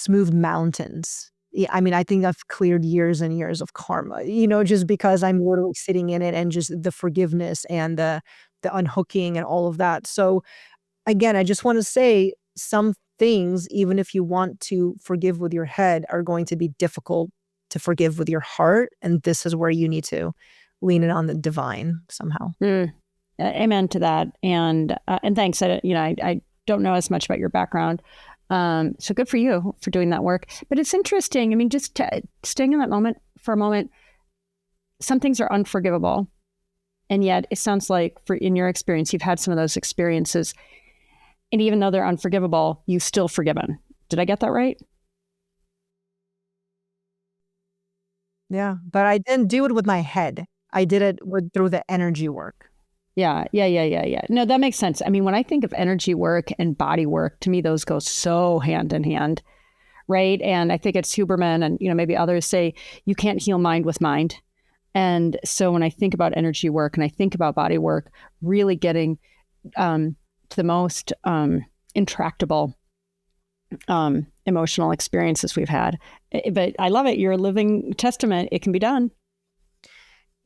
moved mountains. Yeah, I mean, I think I've cleared years and years of karma, just because I'm literally sitting in it, and just the forgiveness and the unhooking and all of that. So again, I just want to say, some things, even if you want to forgive with your head, are going to be difficult to forgive with your heart. And this is where you need to lean in on the divine somehow. Amen to that. And thanks. I don't know as much about your background. So good for you for doing that work. But it's interesting. I mean, just staying in that moment for a moment, some things are unforgivable. And yet it sounds like, in your experience, you've had some of those experiences. And even though they're unforgivable, you've still forgiven. Did I get that right? Yeah, but I didn't do it with my head. I did it through the energy work. Yeah. No, that makes sense. I mean, when I think of energy work and body work, to me, those go so hand in hand, right? And I think it's Huberman and, maybe others say you can't heal mind with mind. And so when I think about energy work and I think about body work, really getting to the most intractable emotional experiences we've had. But I love it. You're a living testament. It can be done.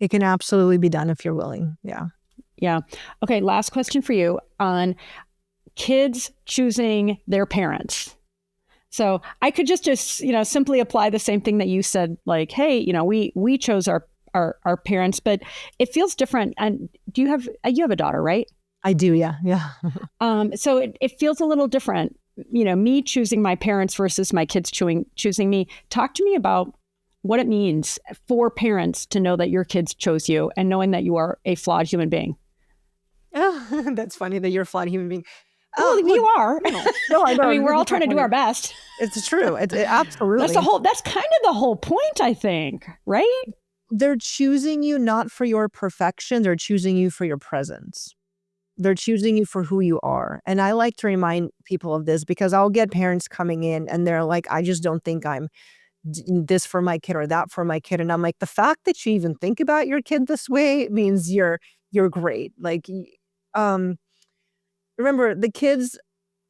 It can absolutely be done if you're willing. Yeah. Yeah. Okay. Last question for you on kids choosing their parents. So I could just simply apply the same thing that you said, like, hey, we chose our parents, but it feels different. And you have a daughter, right? I do. Yeah. Yeah. So it feels a little different, me choosing my parents versus my kids choosing me. Talk to me about what it means for parents to know that your kids chose you and knowing that you are a flawed human being. Oh, that's funny that you're a flawed human being. Well, you are. No, I know. I mean, we're all trying to do our best. It's true. Absolutely. That's kind of the whole point, I think, right? They're choosing you not for your perfection. They're choosing you for your presence. They're choosing you for who you are. And I like to remind people of this, because I'll get parents coming in and they're like, I just don't think I'm this for my kid or that for my kid. And I'm like, the fact that you even think about your kid this way means you're great. Like, remember, the kids,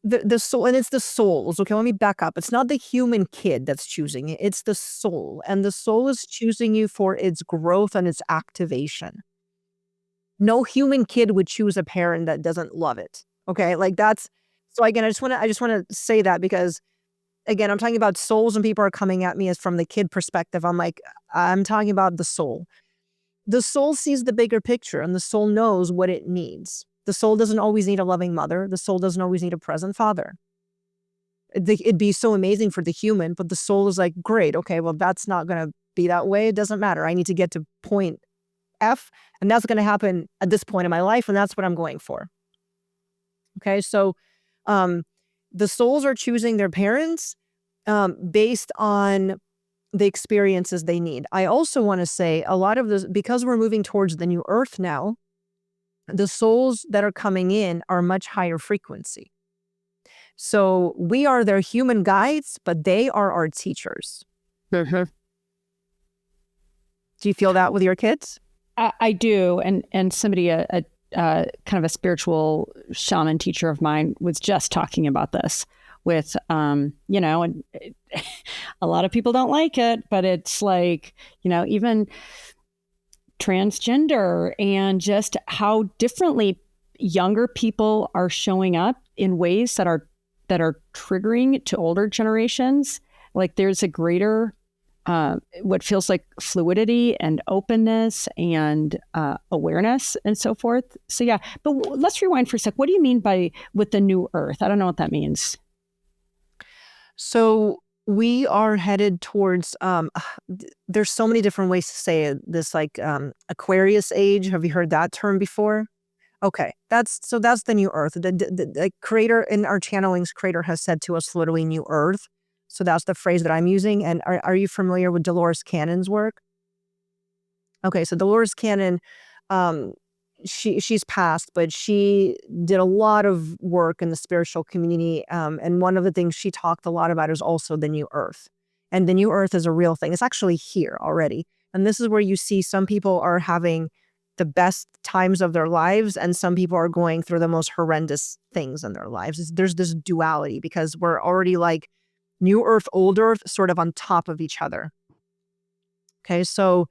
the soul, and it's the souls. Okay, let me back up. It's not the human kid that's choosing it. It's the soul. And the soul is choosing you for its growth and its activation. No human kid would choose a parent that doesn't love it. Okay, like that's so. Again, I just want to say that because again, I'm talking about souls, and people are coming at me as from the kid perspective. I'm talking about the soul. The soul sees the bigger picture, and the soul knows what it needs. The soul doesn't always need a loving mother. The soul doesn't always need a present father. It'd be so amazing for the human, but the soul is like, great, okay, well, that's not going to be that way. It doesn't matter. I need to get to point F, and that's going to happen at this point in my life, and that's what I'm going for. Okay, so the souls are choosing their parents based on the experiences they need. I also want to say a lot of this, because we're moving towards the new earth now, the souls that are coming in are much higher frequency. So we are their human guides, but they are our teachers. Mm-hmm. Do you feel that with your kids? I do. And somebody, a kind of a spiritual shaman teacher of mine was just talking about this with, and a lot of people don't like it, but it's like, even transgender and just how differently younger people are showing up in ways that are triggering to older generations. Like there's a greater, what feels like fluidity and openness and awareness and so forth. So yeah, but let's rewind for a sec. What do you mean with the new earth? I don't know what that means. So we are headed towards, there's so many different ways to say it. This like Aquarius age. Have you heard that term before? Okay, that's the new earth. The creator in our channelings, creator has said to us literally new earth. So that's the phrase that I'm using. And are you familiar with Dolores Cannon's work? Okay, so Dolores Cannon, she's passed, but she did a lot of work in the spiritual community. And one of the things she talked a lot about is also the new earth. And the new earth is a real thing. It's actually here already. And this is where you see some people are having the best times of their lives, and some people are going through the most horrendous things in their lives. There's this duality because we're already like new earth, old earth, sort of on top of each other. Okay, so,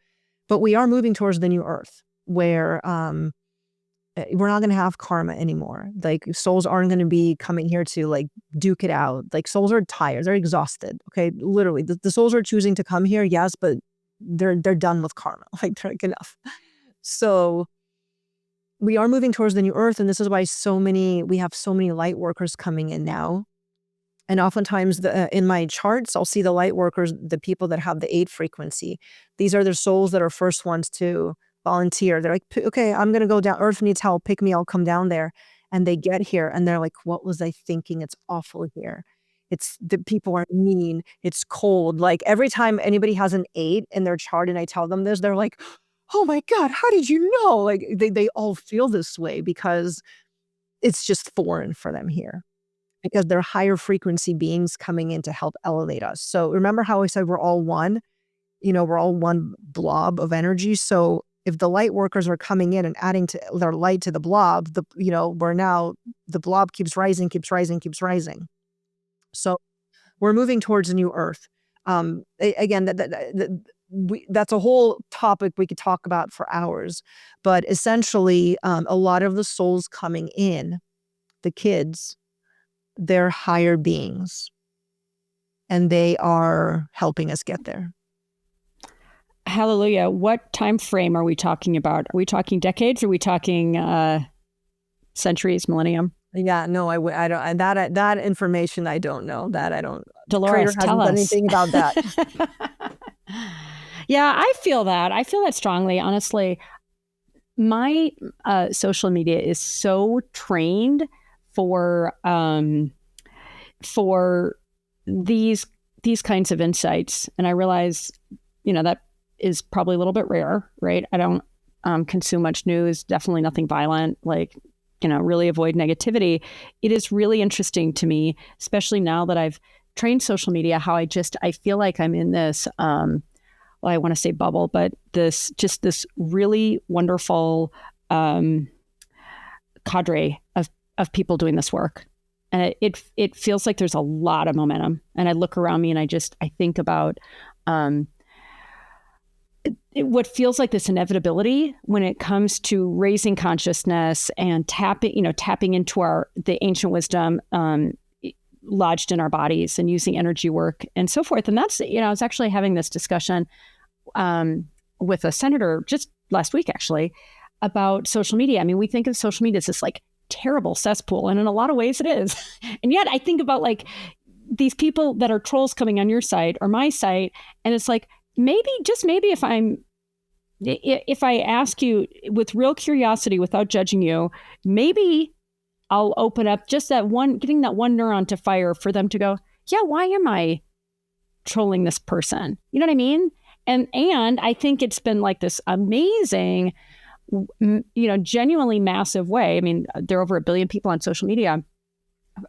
but we are moving towards the new earth where we're not going to have karma anymore. Like souls aren't going to be coming here to like duke it out. Like souls are tired, they're exhausted. Okay, literally, the souls are choosing to come here, yes, but they're done with karma. Like they're like enough. So we are moving towards the new earth, and this is why we have so many light workers coming in now. And oftentimes in my charts, I'll see the light workers, the people that have the 8 frequency. These are the souls that are first ones to volunteer. They're like, okay, I'm going to go down. Earth needs help. Pick me. I'll come down there. And they get here and they're like, what was I thinking? It's awful here. The people are mean. It's cold. Like every time anybody has an 8 in their chart and I tell them this, they're like, oh my God, how did you know? Like they all feel this way because it's just foreign for them here because they're higher frequency beings coming in to help elevate us. So remember how I said we're all one, we're all one blob of energy. So if the light workers are coming in and adding to their light to the blob, we're now, the blob keeps rising, keeps rising, keeps rising. So we're moving towards a new earth. Again, that's a whole topic we could talk about for hours. But essentially, a lot of the souls coming in, the kids, they're higher beings. And they are helping us get there. Hallelujah. What time frame are we talking about? Are we talking decades? Are we talking centuries, millennium? Yeah, no, I don't. That information I don't know. That I don't. Dolores, tell us anything about that. Yeah, I feel that. I feel that strongly. Honestly, my social media is so trained for these kinds of insights, and I realize, that is probably a little bit rare, right? I don't consume much news. Definitely nothing violent. Like, really avoid negativity. It is really interesting to me, especially now that I've trained social media, how I feel like I'm in this, I want to say bubble, but this really wonderful cadre of people doing this work. And it feels like there's a lot of momentum. And I look around me and I think about what feels like this inevitability when it comes to raising consciousness and tapping into the ancient wisdom lodged in our bodies and using energy work and so forth. And that's, I was actually having this discussion with a senator just last week, actually, about social media. I mean, we think of social media as this like terrible cesspool, and in a lot of ways it is. And yet I think about like these people that are trolls coming on your site or my site, and it's like, maybe, just maybe, if I ask you with real curiosity without judging you, maybe I'll open up just getting that one neuron to fire for them to go, yeah, why am I trolling this person? You know what I mean? And I think it's been like this amazing, genuinely massive way. I mean, there are over 1 billion people on social media,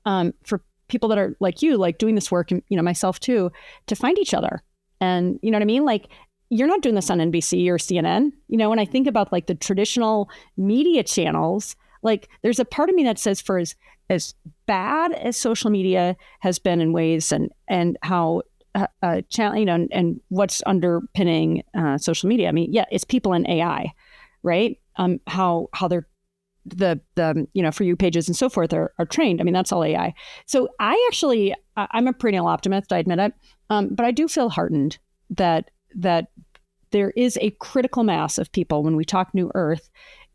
for people that are like you, like doing this work, and, myself too, to find each other. And you know what I mean? Like, you're not doing this on NBC or CNN, when I think about like the traditional media channels, like there's a part of me that says, for as bad as social media has been in ways, and how, and what's underpinning social media. I mean, yeah, it's people and AI, right? How they're the For You pages and so forth are trained. I mean, that's all AI. So I'm a perennial optimist, I admit it. But I do feel heartened that there is a critical mass of people. When we talk New Earth,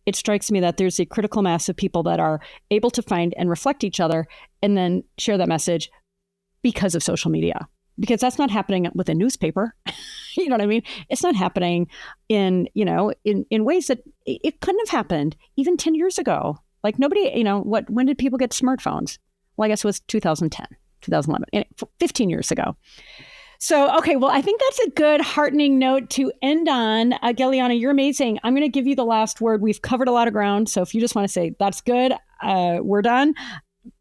it strikes me that there's a critical mass of people that are able to find and reflect each other and then share that message because of social media. Because that's not happening with a newspaper. You know what I mean? It's not happening in ways that it couldn't have happened even 10 years ago. Like nobody, when did people get smartphones? Well, I guess it was 2010, 2011, 15 years ago. So, okay, well, I think that's a good heartening note to end on. Gellyahnah, you're amazing. I'm going to give you the last word. We've covered a lot of ground. So if you just want to say, that's good, we're done.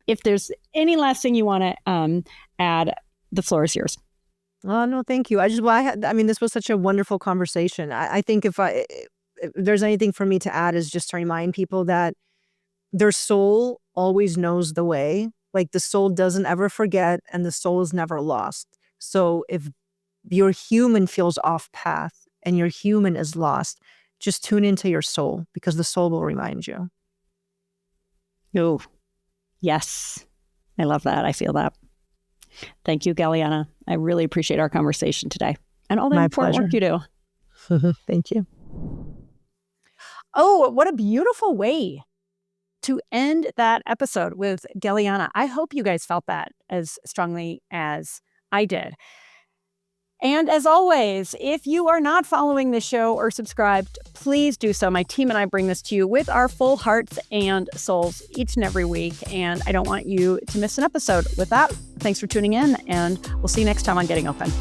If there's any last thing you want to add, the floor is yours. Oh, no, thank you. This was such a wonderful conversation. I think if there's anything for me to add is just to remind people that their soul always knows the way. Like the soul doesn't ever forget, and the soul is never lost. So if your human feels off path and your human is lost, just tune into your soul, because the soul will remind you. Oh, yes. I love that. I feel that. Thank you, Gellyahnah. I really appreciate our conversation today and all the important work you do. Thank you. Oh, what a beautiful way to end that episode with Gellyahnah. I hope you guys felt that as strongly as I did. And as always, if you are not following the show or subscribed, please do so. My team and I bring this to you with our full hearts and souls each and every week, and I don't want you to miss an episode. With that, thanks for tuning in, and we'll see you next time on Getting Open.